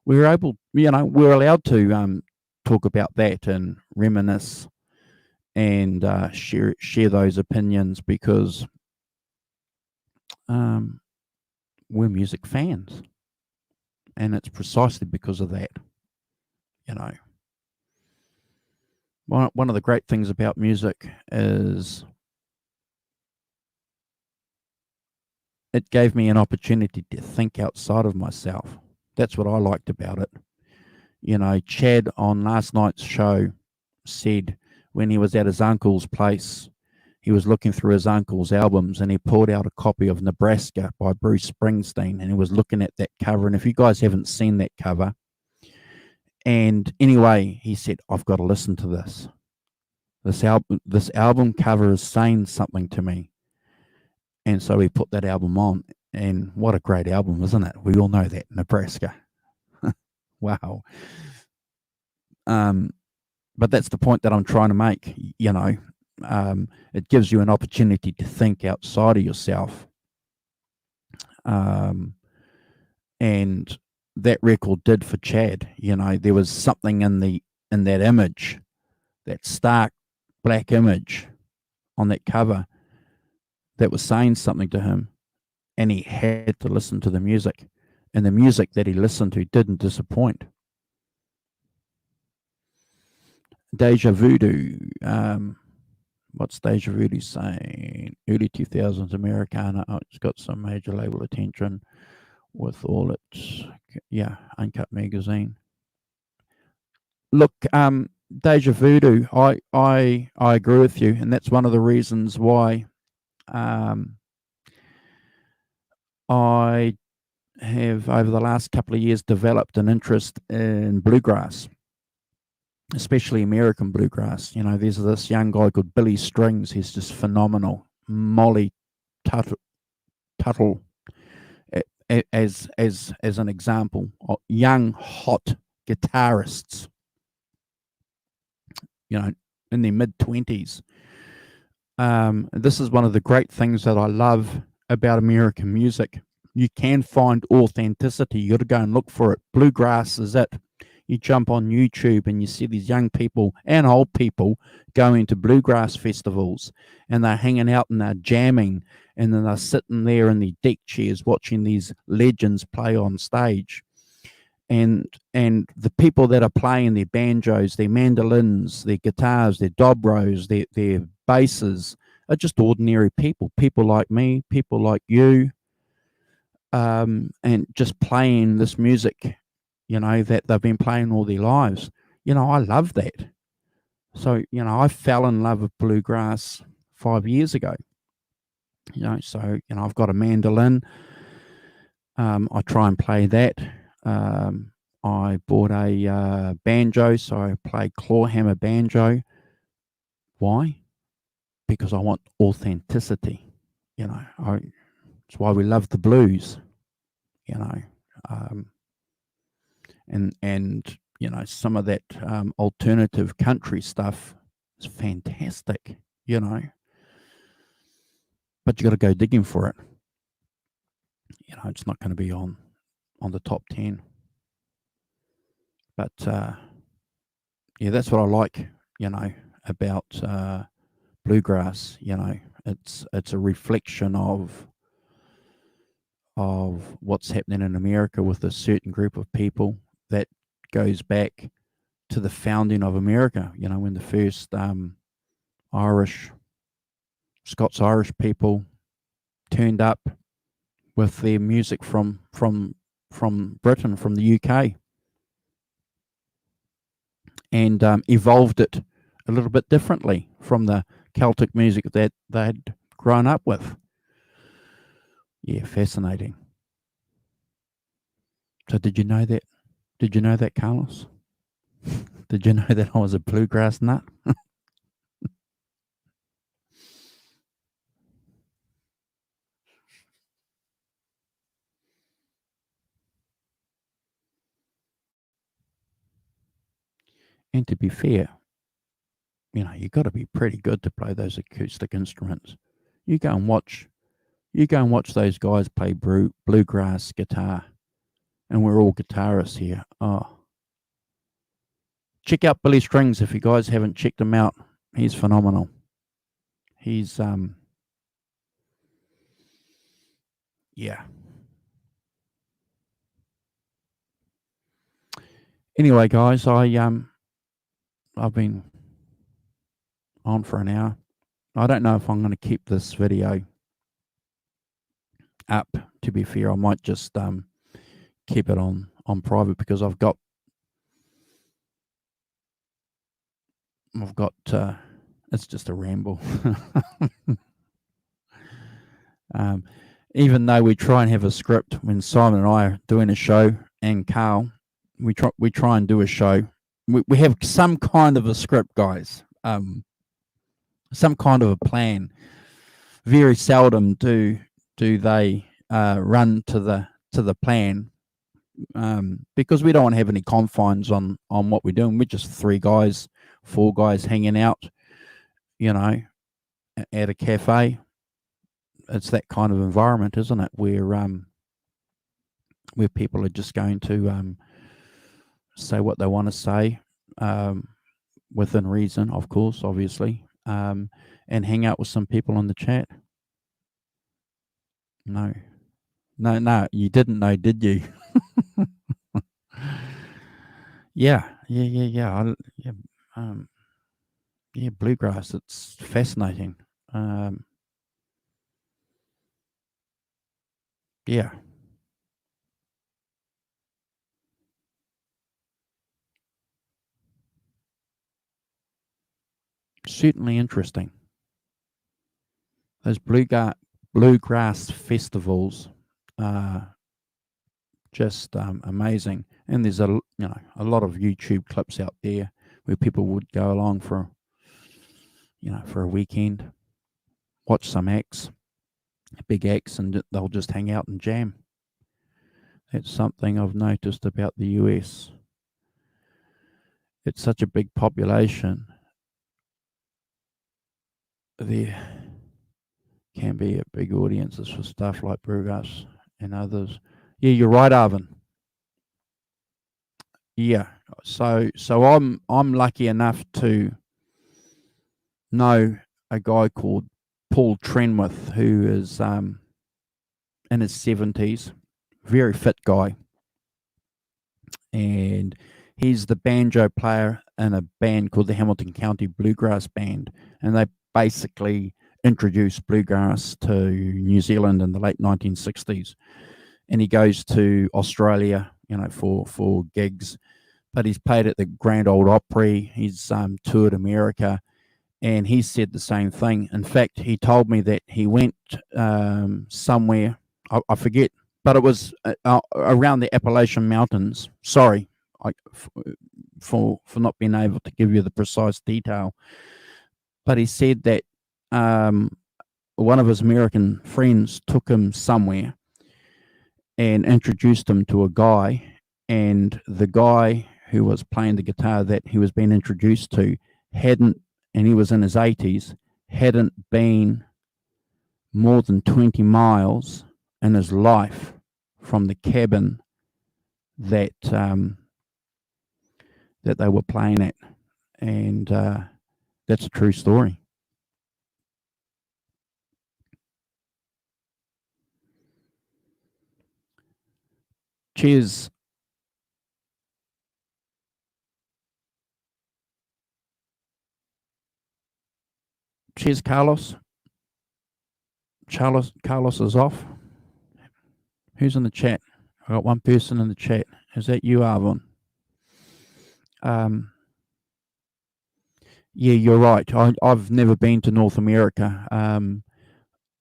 We're allowed to talk about that and reminisce and share those opinions, because we're music fans, and it's precisely because of that. One of the great things about music is it gave me an opportunity to think outside of myself. That's what I liked about it. Chad on last night's show said when he was at his uncle's place, he was looking through his uncle's albums, and he pulled out a copy of Nebraska by Bruce Springsteen, and he was looking at that cover. And if you guys haven't seen that cover, and anyway, he said, I've got to listen to this. This album cover is saying something to me. And so we put that album on, and what a great album, isn't it? We all know that, Nebraska. Wow. But that's the point that I'm trying to make. You know, it gives you an opportunity to think outside of yourself. And that record did for Chad. You know, there was something in that image, that stark black image on that cover, that was saying something to him, and he had to listen to the music. And the music that he listened to didn't disappoint. Deja Voodoo. What's Deja Voodoo saying? Early 2000s Americana. Oh, it's got some major label attention with all its, Uncut Magazine. Look, Deja Voodoo, I agree with you, and that's one of the reasons why I have, over the last couple of years, developed an interest in bluegrass, especially American bluegrass. You know, there's this young guy called Billy Strings. He's just phenomenal. Molly Tuttle, as an example, young, hot guitarists, you know, in their mid-20s. This is one of the great things that I love about American music. You can find authenticity. You got to go and look for it. Bluegrass is it. You jump on YouTube and you see these young people and old people going to bluegrass festivals, and they're hanging out and they're jamming, and then they're sitting there in their deck chairs watching these legends play on stage. And the people that are playing their banjos, their mandolins, their guitars, their dobros, their basses are just ordinary people like me, people like you, and just playing this music, you know, that they've been playing all their lives. You know, I love that. So, you know, I fell in love with bluegrass 5 years ago. You know, so, you know, I've got a mandolin. I try and play that. I bought a banjo, so I play clawhammer banjo. Why? Because I want authenticity. You know, it's why we love the blues. You know, and you know, some of that alternative country stuff is fantastic. You know, but you got to go digging for it. You know, it's not going to be on the top 10. But yeah, that's what I like, you know, about bluegrass. You know, it's a reflection of what's happening in America with a certain group of people that goes back to the founding of America. You know, when the first Scots-Irish people turned up with their music from Britain, from the UK, and evolved it a little bit differently from the Celtic music that they'd grown up with. Yeah, fascinating. So did you know that? Did you know that, Carlos? Did you know that I was a bluegrass nut? And to be fair, you know, you got to be pretty good to play those acoustic instruments. You go and watch those guys play bluegrass guitar, and we're all guitarists here. Oh, check out Billy Strings if you guys haven't checked him out. He's phenomenal. He's yeah. Anyway, guys, I've been on for an hour. I don't know if I'm going to keep this video up. To be fair, I might just keep it on private, because I've got It's just a ramble. um, Even though we try and have a script when Simon and I are doing a show, and Carl, we try and do a show. We have some kind of a script, guys. Some kind of a plan. Very seldom do they run to the plan, because we don't want to have any confines on what we're doing. We're just 4 guys hanging out, you know, at a cafe. It's that kind of environment, isn't it? Where people are just going to say what they want to say, within reason, of course, obviously, and hang out with some people on the chat. No, you didn't know, did you? Yeah. Yeah, bluegrass. It's fascinating. Yeah, certainly interesting. Those bluegrass festivals are just amazing, and there's a lot of YouTube clips out there where people would go along for a weekend, watch some acts, big acts, and they'll just hang out and jam. That's something I've noticed about the US. It's such a big population. There can be a big audiences for stuff like bluegrass and others. Yeah, you're right, Arvin. Yeah. So I'm lucky enough to know a guy called Paul Trenwith, who is in his 70s, very fit guy, and he's the banjo player in a band called the Hamilton County Bluegrass Band, and they basically introduced bluegrass to New Zealand in the late 1960s. And he goes to Australia, for gigs, but he's played at the Grand Ole Opry. He's toured America, and he said the same thing. In fact, he told me that he went somewhere, I forget, but it was around the Appalachian Mountains. Sorry, for not being able to give you the precise detail, but he said that one of his American friends took him somewhere and introduced him to a guy, and the guy who was playing the guitar that he was being introduced to hadn't, and he was in his 80s, hadn't been more than 20 miles in his life from the cabin that that they were playing at, and that's a true story. Cheers. Cheers, Carlos. Carlos is off. Who's in the chat? I got one person in the chat. Is that you, Arvon? Yeah, you're right. I've never been to North America. I'm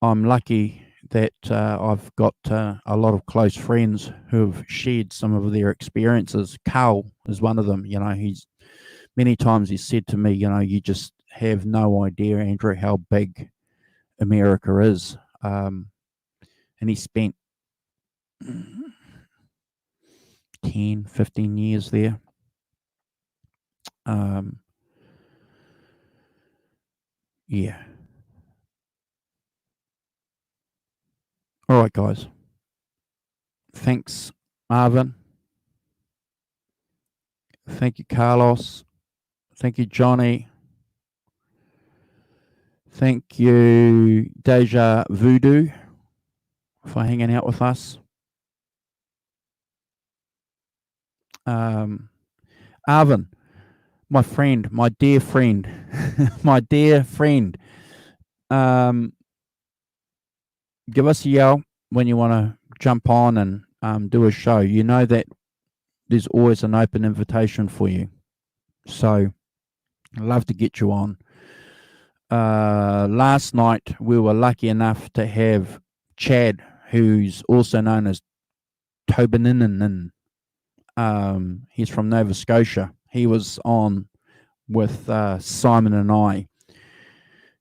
lucky that I've got a lot of close friends who've shared some of their experiences. Carl is one of them. He's many times he said to me, you just have no idea, Andrew, how big America is. And he spent 10, 15 years there. Yeah. All right, guys. Thanks, Marvin. Thank you, Carlos. Thank you, Johnny. Thank you, Deja Voodoo, for hanging out with us. Arvin, my friend, my dear friend, my dear friend, give us a yell when you want to jump on and do a show. You know that there's always an open invitation for you. So I'd love to get you on. last night we were lucky enough to have Chad, who's also known as Tobininen. He's from Nova Scotia. He was on with Simon and I.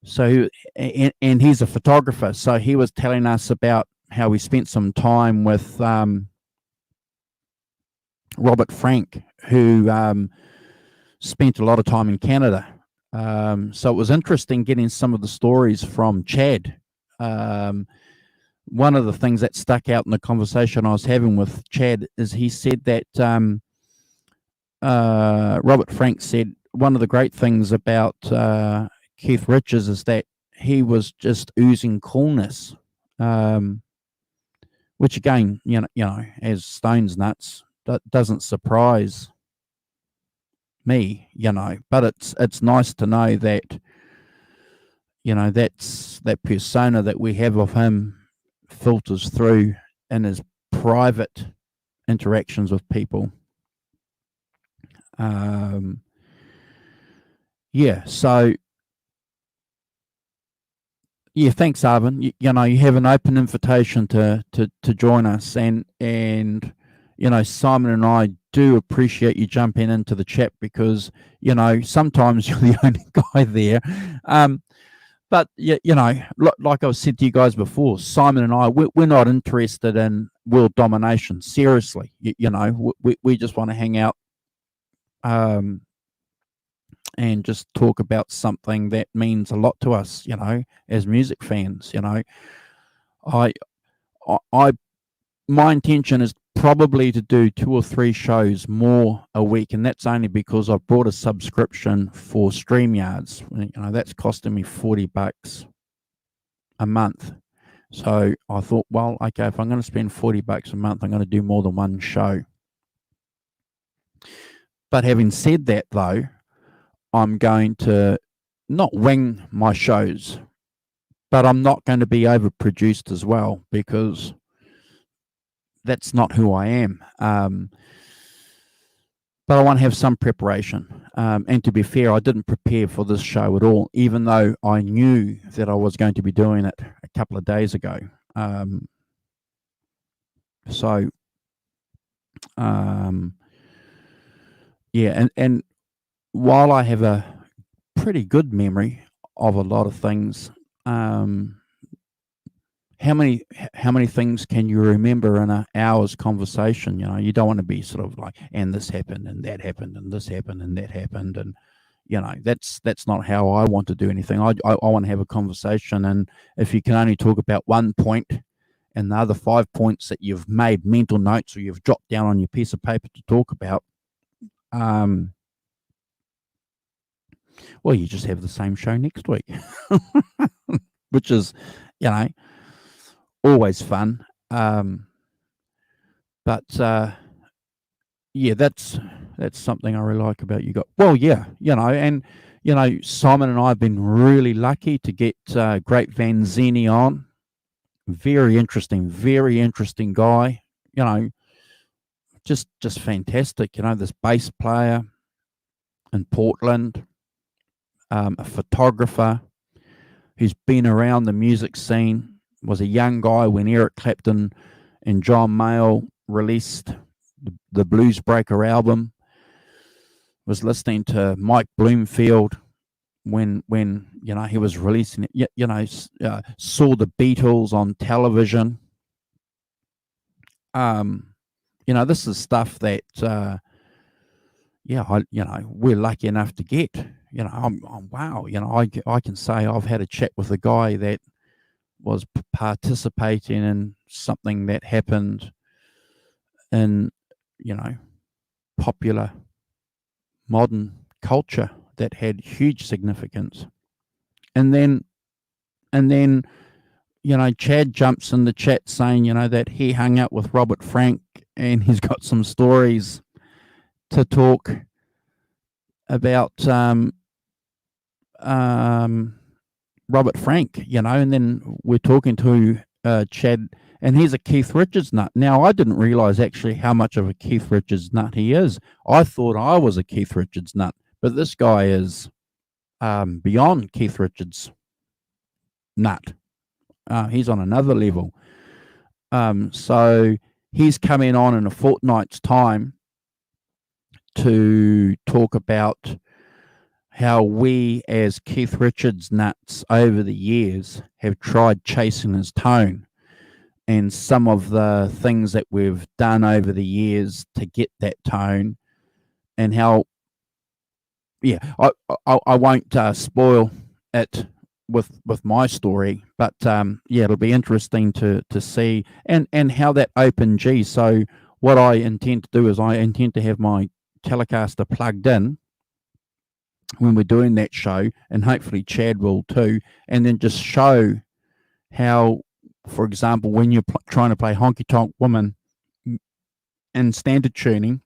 So, and he's a photographer. So he was telling us about how we spent some time with Robert Frank, who spent a lot of time in Canada. So it was interesting getting some of the stories from Chad. One of the things that stuck out in the conversation I was having with Chad is he said that Robert Frank said one of the great things about Keith Richards is that he was just oozing coolness, which again, you know, as Stone's nuts, that doesn't surprise me, you know. But it's nice to know that, you know, that's that persona that we have of him filters through in his private interactions with people. So thanks, Arvin. You know, you have an open invitation to join us, and you know, Simon and I do appreciate you jumping into the chat because, you know, sometimes you're the only guy there. But you know, like I said to you guys before, Simon and I, we're not interested in world domination. Seriously, you know, we just want to hang out, and just talk about something that means a lot to us, you know, as music fans. You know, my intention is probably to do 2 or 3 shows more a week, and that's only because I've bought a subscription for StreamYards. You know, that's costing me $40 a month. So I thought, well, okay, if I'm going to spend $40 a month, I'm going to do more than one show. But having said that, though, I'm going to not wing my shows, but I'm not going to be overproduced as well, because that's not who I am. But I want to have some preparation. And to be fair, I didn't prepare for this show at all, even though I knew that I was going to be doing it a couple of days ago. And while I have a pretty good memory of a lot of things, how many things can you remember in an hour's conversation? You know, you don't want to be sort of like, and this happened and that happened and this happened and that happened, and you know, that's not how I want to do anything. I want to have a conversation, and if you can only talk about one point and the other 5 points that you've made mental notes or you've jotted down on your piece of paper to talk about, well, you just have the same show next week, which is, you know, always fun. But that's something I really like about you guys. Well, yeah, you know, and you know, Simon and I have been really lucky to get Great Van Zeni on. Very interesting guy. You know, just fantastic. You know, this bass player in Portland, a photographer who's been around the music scene. Was a young guy when Eric Clapton and John Mayall released the Blues Breaker album. Was listening to Mike Bloomfield when you know, he was releasing it. You know, saw the Beatles on television. You know, this is stuff that we're lucky enough to get. You know, I'm wow. You know, I can say I've had a chat with a guy that was participating in something that happened in, you know, popular modern culture that had huge significance. And then, you know, Chad jumps in the chat saying, you know, that he hung out with Robert Frank and he's got some stories to talk about Robert Frank, you know. And then we're talking to Chad, and he's a Keith Richards nut. Now, I didn't realize actually how much of a Keith Richards nut he is. I thought I was a Keith Richards nut, but this guy is beyond Keith Richards' nut. He's on another level. So he's coming on in a fortnight's time to talk about how we as Keith Richards nuts over the years have tried chasing his tone, and some of the things that we've done over the years to get that tone, and how, yeah, I won't spoil it with my story, but yeah, it'll be interesting to see, and how that open G. So what I intend to do is I intend to have my Telecaster plugged in when we're doing that show, and hopefully Chad will too, and then just show how, for example, when you're trying to play Honky Tonk Woman in standard tuning,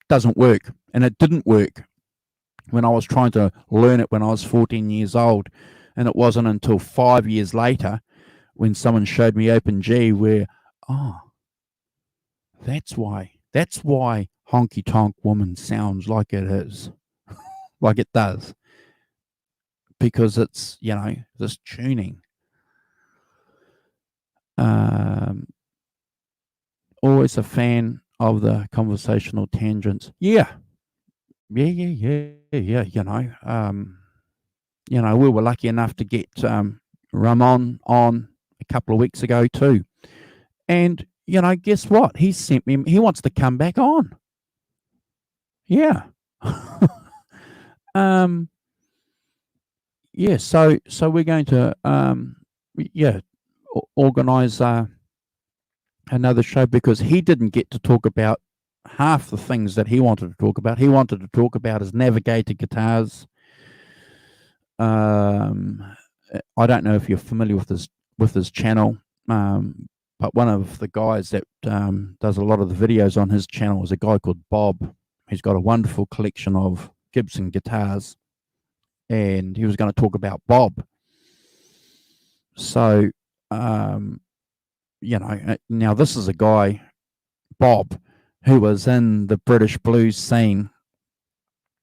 doesn't work, and it didn't work when I was trying to learn it when I was 14 years old, and it wasn't until 5 years later when someone showed me Open G where, oh, that's why Honky Tonk Woman sounds like it is, like it does, because it's, this tuning. Always a fan of the conversational tangents. Yeah. We were lucky enough to get Ramon on a couple of weeks ago too. And, guess what? He sent me, he wants to come back on. Yeah. Yeah, so we're going to organize another show, because he didn't get to talk about half the things that he wanted to talk about. He wanted to talk about his Navigator guitars. I don't know if you're familiar with his channel, but one of the guys that does a lot of the videos on his channel is a guy called Bob. He's got a wonderful collection of Gibson guitars, and he was going to talk about Bob. So, now this is a guy, Bob, who was in the British blues scene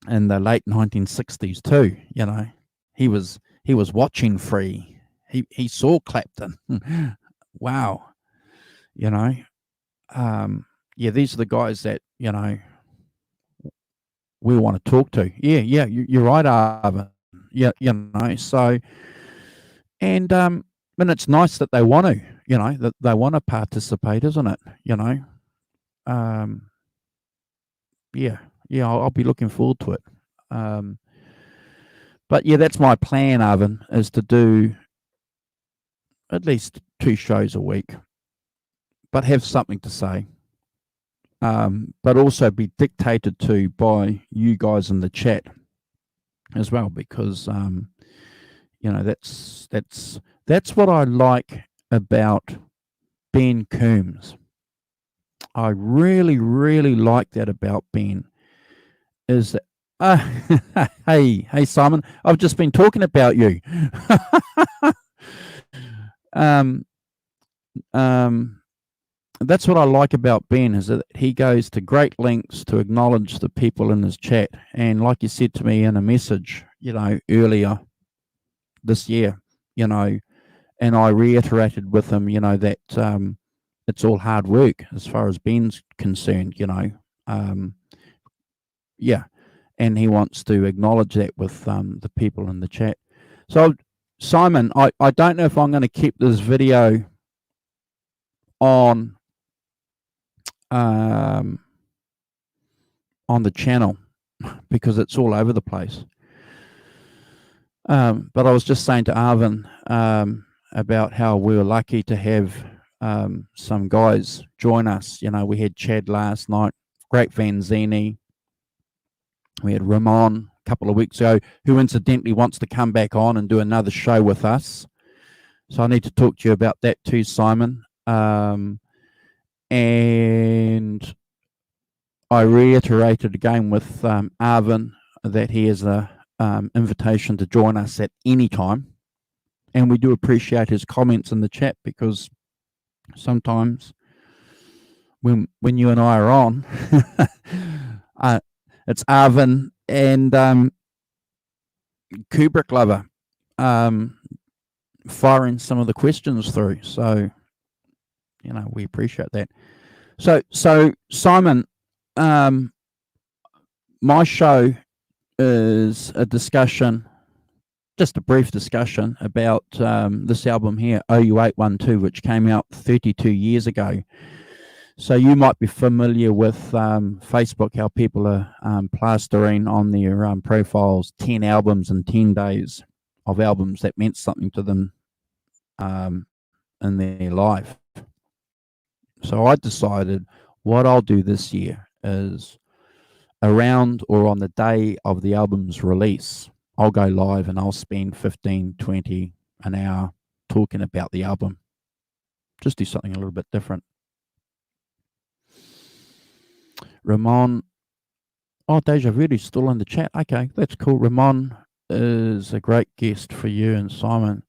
in the late 1960s too. He was watching Free. He saw Clapton. Wow. Yeah, these are the guys that, we want to talk to. Yeah, you're right, Arvin. Yeah, so, and it's nice that they want to, that they want to participate, isn't it? I'll be looking forward to it. But yeah, that's my plan, Arvin, is to do at least 2 shows a week, but have something to say. But also be dictated to by you guys in the chat as well, because that's what I like about Ben Coombs. I really, really like that about Ben, is that hey Simon, I've just been talking about you. That's what I like about Ben, is that he goes to great lengths to acknowledge the people in his chat. And like you said to me in a message, earlier this year, and I reiterated with him, that it's all hard work as far as Ben's concerned, and he wants to acknowledge that with the people in the chat. So, Simon, I don't know if I'm going to keep this video on the channel, because it's all over the place. But I was just saying to Arvin about how we were lucky to have some guys join us. We had Chad last night, Great Vanzini. We had Ramon a couple of weeks ago, who incidentally wants to come back on and do another show with us. So I need to talk to you about that too, Simon. And I reiterated again with Arvin that he has a invitation to join us at any time. And we do appreciate his comments in the chat, because sometimes when you and I are on, it's Arvin and Kubrick lover, firing some of the questions through. So, we appreciate that. So Simon, my show is a discussion, just a brief discussion about this album here, OU812, which came out 32 years ago. So you might be familiar with Facebook, how people are plastering on their profiles 10 albums in 10 days of albums that meant something to them in their life. So I decided what I'll do this year is around or on the day of the album's release, I'll go live and I'll spend 15, 20, an hour talking about the album. Just do something a little bit different. Ramon, Deja Vu's still in the chat. Okay, that's cool. Ramon is a great guest for you and Simon.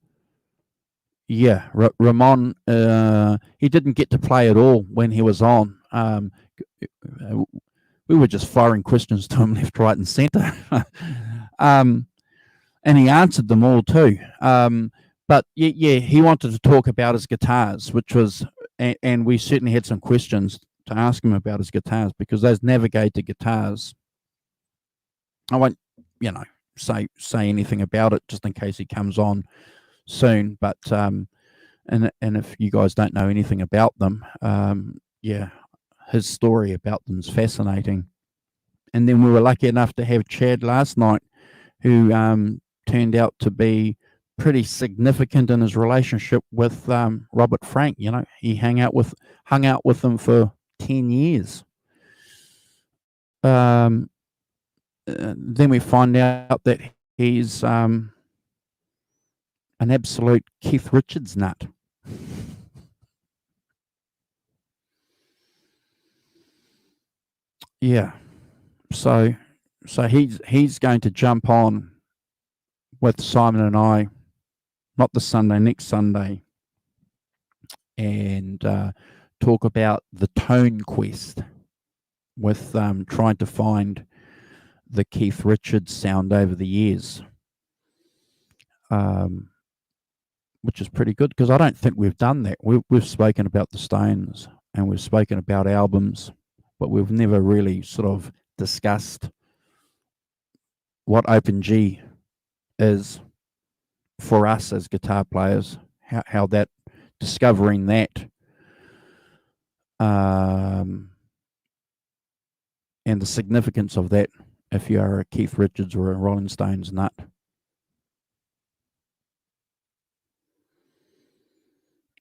Yeah, Ramon, he didn't get to play at all when he was on. We were just firing questions to him left, right, and centre. And he answered them all too. But yeah, he wanted to talk about his guitars, which was, and we certainly had some questions to ask him about his guitars, because those Navigator guitars, I won't, say anything about it just in case he comes on soon. But and if you guys don't know anything about them, his story about them is fascinating. And then we were lucky enough to have Chad last night, who turned out to be pretty significant in his relationship with Robert Frank. He hung out with him for 10 years. Then we find out that he's an absolute Keith Richards nut. Yeah. So he's going to jump on with Simon and I, not this Sunday, next Sunday, and talk about the tone quest with trying to find the Keith Richards sound over the years, which is pretty good, because I don't think we've done that. We've spoken about the Stones and we've spoken about albums, but we've never really sort of discussed what Open G is for us as guitar players, how that, discovering that, and the significance of that if you are a Keith Richards or a Rolling Stones nut.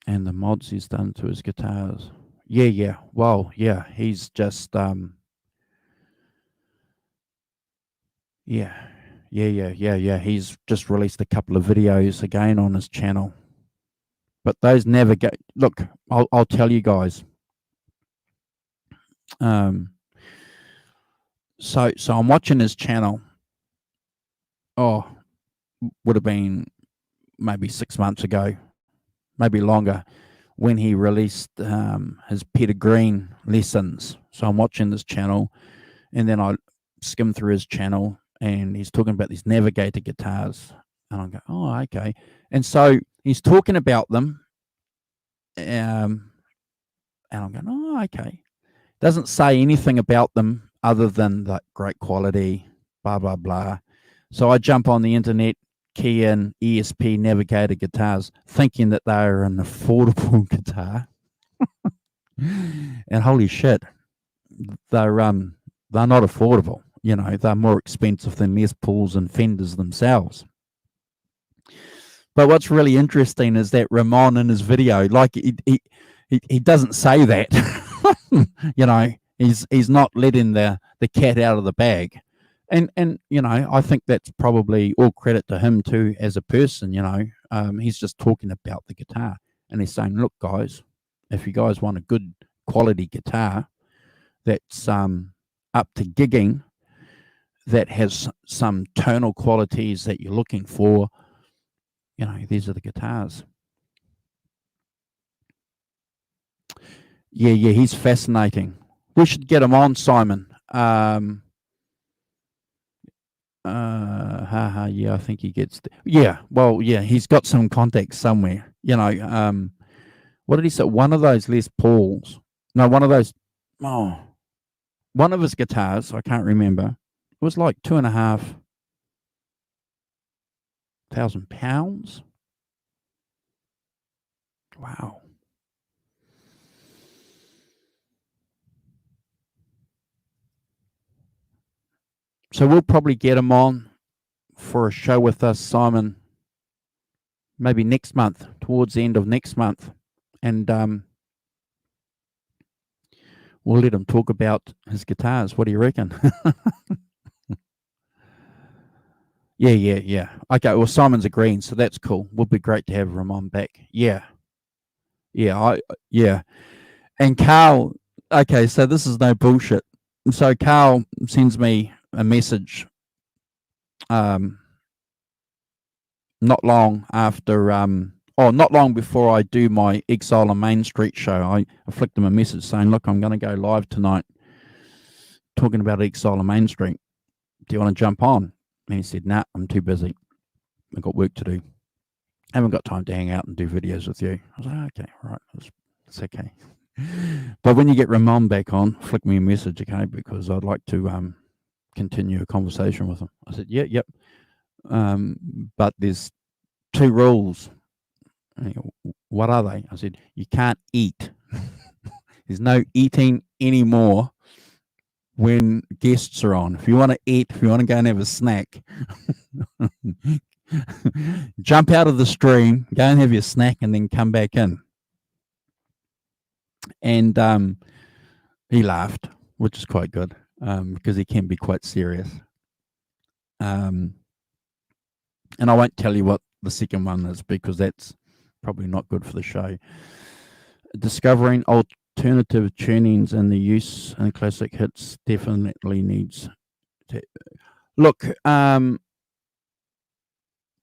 And the mods he's done to his guitars. Yeah. Well, yeah, he's just Yeah. He's just released a couple of videos again on his channel. But those never go. Look, I'll tell you guys. So I'm watching his channel. Would have been maybe 6 months ago, maybe longer, when he released his Peter Green lessons. So I'm watching this channel, and then I skim through his channel, and he's talking about these Navigator guitars, and I go, oh, okay. And so he's talking about them, and I'm going, oh, okay. Doesn't say anything about them other than that great quality, blah, blah, blah. So I jump on the internet, key in ESP Navigator guitars, thinking that they're an affordable guitar. And holy shit, they're not affordable. They're more expensive than Les Pauls and Fenders themselves. But what's really interesting is that Ramon in his video, like he doesn't say that. He's not letting the cat out of the bag. And I think that's probably all credit to him too as a person. He's just talking about the guitar, and he's saying, look, guys, if you guys want a good quality guitar that's up to gigging, that has some tonal qualities that you're looking for, these are the guitars. Yeah, he's fascinating. We should get him on, Simon. Yeah, I think he gets. Yeah, well, yeah, he's got some contacts somewhere. What did he say? One of those Les Pauls. No, one of those. Oh, one of his guitars. I can't remember. It was like £2,500. Wow. So we'll probably get him on for a show with us, Simon, maybe next month, towards the end of next month. And we'll let him talk about his guitars. What do you reckon? Yeah. Okay, well, Simon's agreeing, so that's cool. Would be great to have Ramon back. Yeah. Yeah. And Carl, okay, so this is no bullshit. So Carl sends me a message not long after not long before I do my Exile on Main Street show. I flicked him a message saying, look, I'm going to go live tonight talking about Exile on Main Street. Do you want to jump on? And he said, nah, I'm too busy. I've got work to do. I haven't got time to hang out and do videos with you. I was like, okay, right, it's okay. But when you get Ramon back on, flick me a message, okay, because I'd like to continue a conversation with him. I said, yep. But there's 2 rules. What are they? I said, you can't eat. There's no eating anymore when guests are on. If you want to eat, if you want to go and have a snack, jump out of the stream, go and have your snack, and then come back in. And he laughed, which is quite good, because he can be quite serious. And I won't tell you what the second one is, because that's probably not good for the show. Discovering alternative tunings and the use in classic hits definitely needs to look.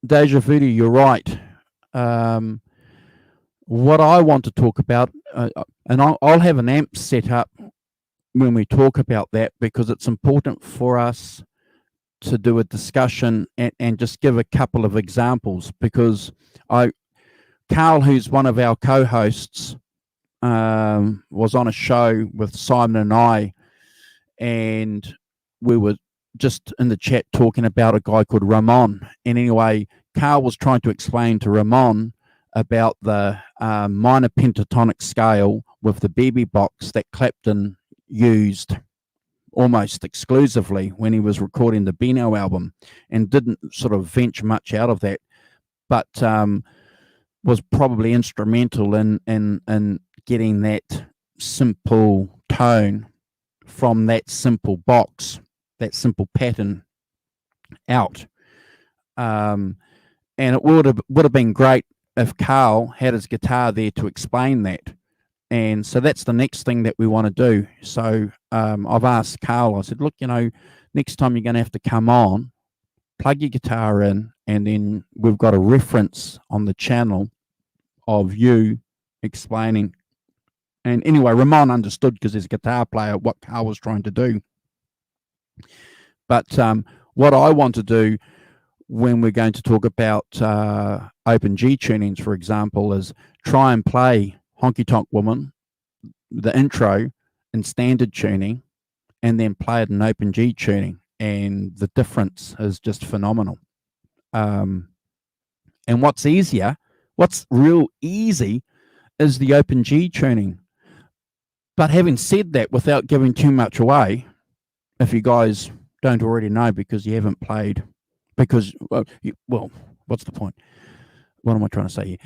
Deja Voodoo, you're right. What I want to talk about, and I'll have an amp set up when we talk about that, because it's important for us to do a discussion and just give a couple of examples, because Carl, who's one of our co-hosts, was on a show with Simon and I, and we were just in the chat talking about a guy called Ramon. And anyway, Carl was trying to explain to Ramon about the minor pentatonic scale with the BB box that Clapton used almost exclusively when he was recording the Beano album, and didn't sort of venture much out of that, but was probably instrumental in getting that simple tone from that simple box, that simple pattern out. And it would have been great if Carl had his guitar there to explain that. And so that's the next thing that we want to do. So I've asked Carl, I said, look, next time you're going to have to come on, plug your guitar in, and then we've got a reference on the channel of you explaining. And anyway, Ramon understood, because he's a guitar player, what Carl was trying to do. But what I want to do when we're going to talk about open G tunings, for example, is try and play Honky Tonk Woman, the intro, in standard tuning, and then play it in open G tuning. And the difference is just phenomenal. And what's real easy is the open G tuning. But having said that, without giving too much away, if you guys don't already know, because you haven't played, because, well, what's the point? What am I trying to say here?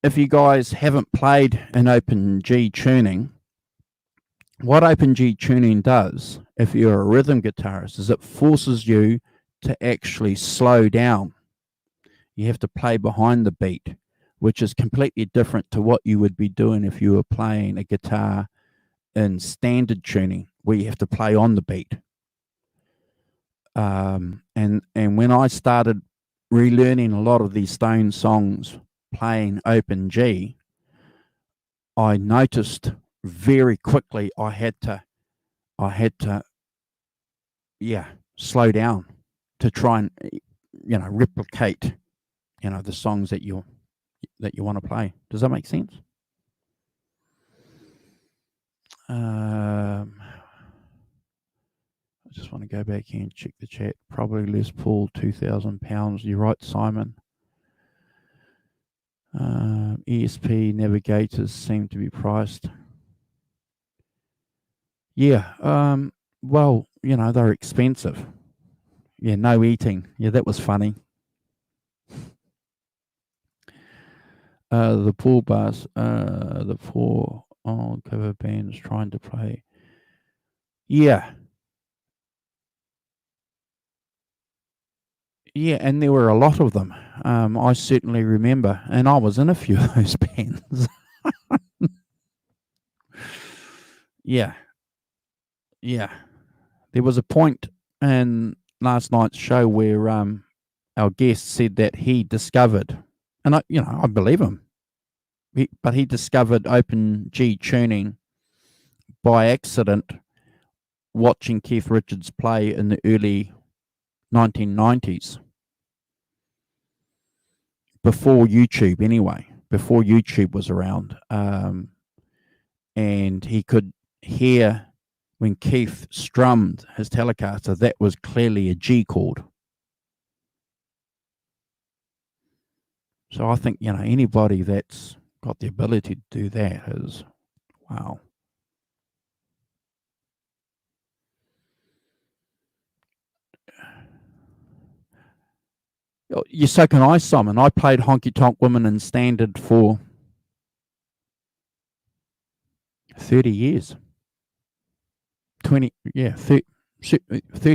If you guys haven't played an open G tuning, what open G tuning does, if you're a rhythm guitarist, is it forces you to actually slow down. You have to play behind the beat, which is completely different to what you would be doing if you were playing a guitar in standard tuning, where you have to play on the beat. And when I started relearning a lot of these Stone songs playing open G, I noticed very quickly I had to slow down. to try and replicate the songs that you want to play. Does that make sense? I just want to go back here and check the chat. Probably Les Paul, £2,000. You're right, Simon. ESP navigators seem to be priced. Yeah. Well, they're expensive. Yeah, no eating. Yeah, that was funny. The poor bus, the poor cover bands trying to play. Yeah. Yeah, and there were a lot of them. I certainly remember, and I was in a few of those bands. Yeah. Yeah. There was a point in last night's show where our guest said that he discovered, and I believe him, but he discovered open G tuning by accident watching Keith Richards play in the early 1990s, before YouTube anyway, before YouTube was around. And he could hear when Keith strummed his Telecaster, that was clearly a G chord. So I think, anybody that's got the ability to do that is, wow. Yeah, so can I, Simon. I played Honky Tonk Women in Standard for 30 years. 30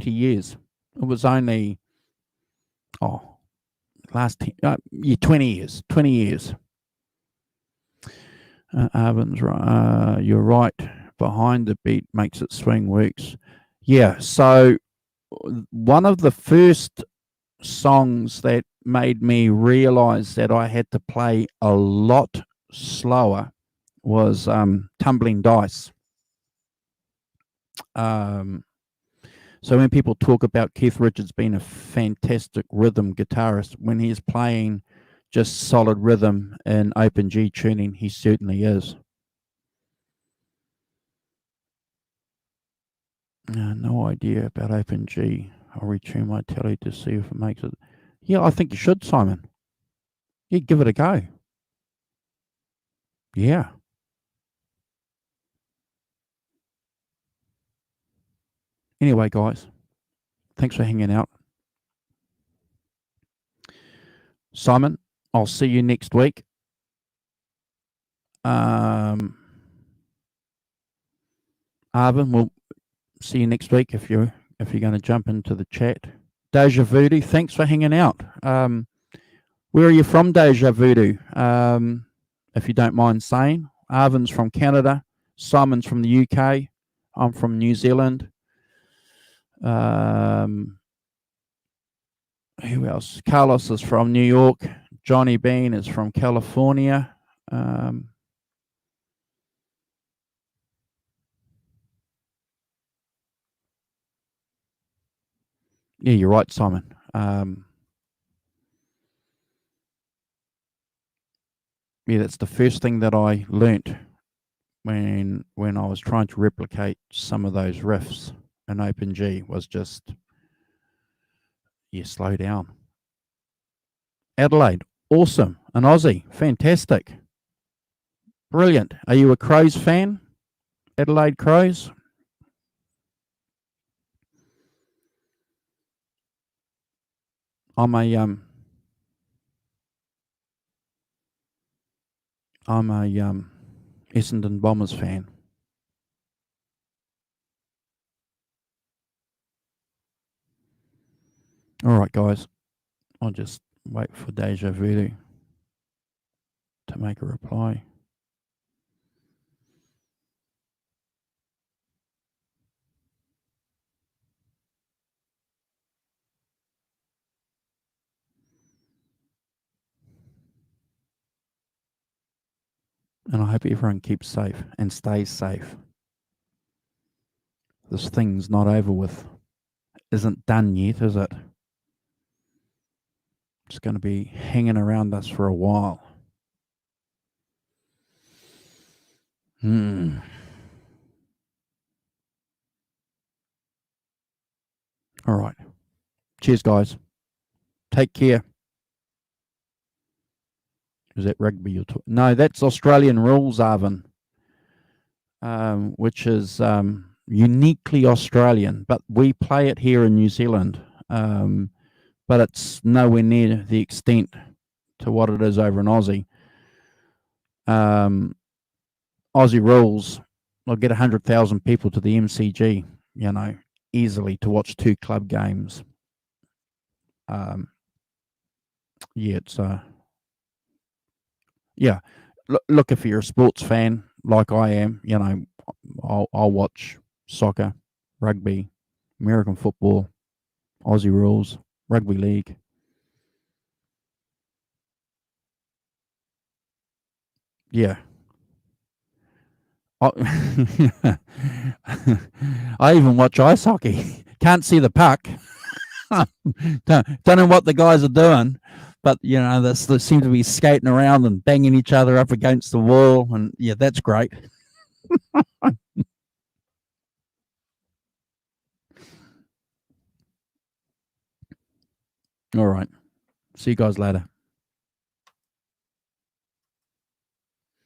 years. It was only, 20 years. 20 years. Arvin's right. You're right. Behind the beat makes it swing works. Yeah. So one of the first songs that made me realize that I had to play a lot slower was Tumbling Dice. So when people talk about Keith Richards being a fantastic rhythm guitarist, when he's playing just solid rhythm in open G tuning, he certainly is. No idea about open G. I'll retune my telly to see if it makes it. Yeah, I think you should, Simon. Yeah, give it a go. Yeah. Anyway, guys, thanks for hanging out. Simon, I'll see you next week. Arvin, we'll see you next week if you're going to jump into the chat. Deja Voodoo, thanks for hanging out. Where are you from, Deja Voodoo? If you don't mind saying. Arvin's from Canada. Simon's from the UK. I'm from New Zealand. Who else? Carlos is from New York. Johnny Bean is from California. Yeah, you're right, Simon. Yeah, that's the first thing that I learnt when I was trying to replicate some of those riffs in Open G was just, slow down. Adelaide, awesome. An Aussie, fantastic. Brilliant. Are you a Crows fan? Adelaide Crows? I'm a Essendon Bombers fan. All right, guys. I'll just wait for Deja Voodoo to make a reply. And I hope everyone keeps safe and stays safe. This thing's not over with. Isn't done yet, is it? It's going to be hanging around us for a while. All right. Cheers, guys. Take care. Is that rugby you're talking? No, that's Australian rules, Arvin, which is uniquely Australian, but we play it here in New Zealand. But it's nowhere near the extent to what it is over in Aussie. Aussie rules, I'll get 100,000 people to the MCG, easily to watch 2 club games. It's Look, if you're a sports fan like I am, I'll watch soccer, rugby, American football, Aussie rules, rugby league. Yeah. I even watch ice hockey. Can't see the puck. don't know what the guys are doing, but they seem to be skating around and banging each other up against the wall, and that's great. All right. See you guys later.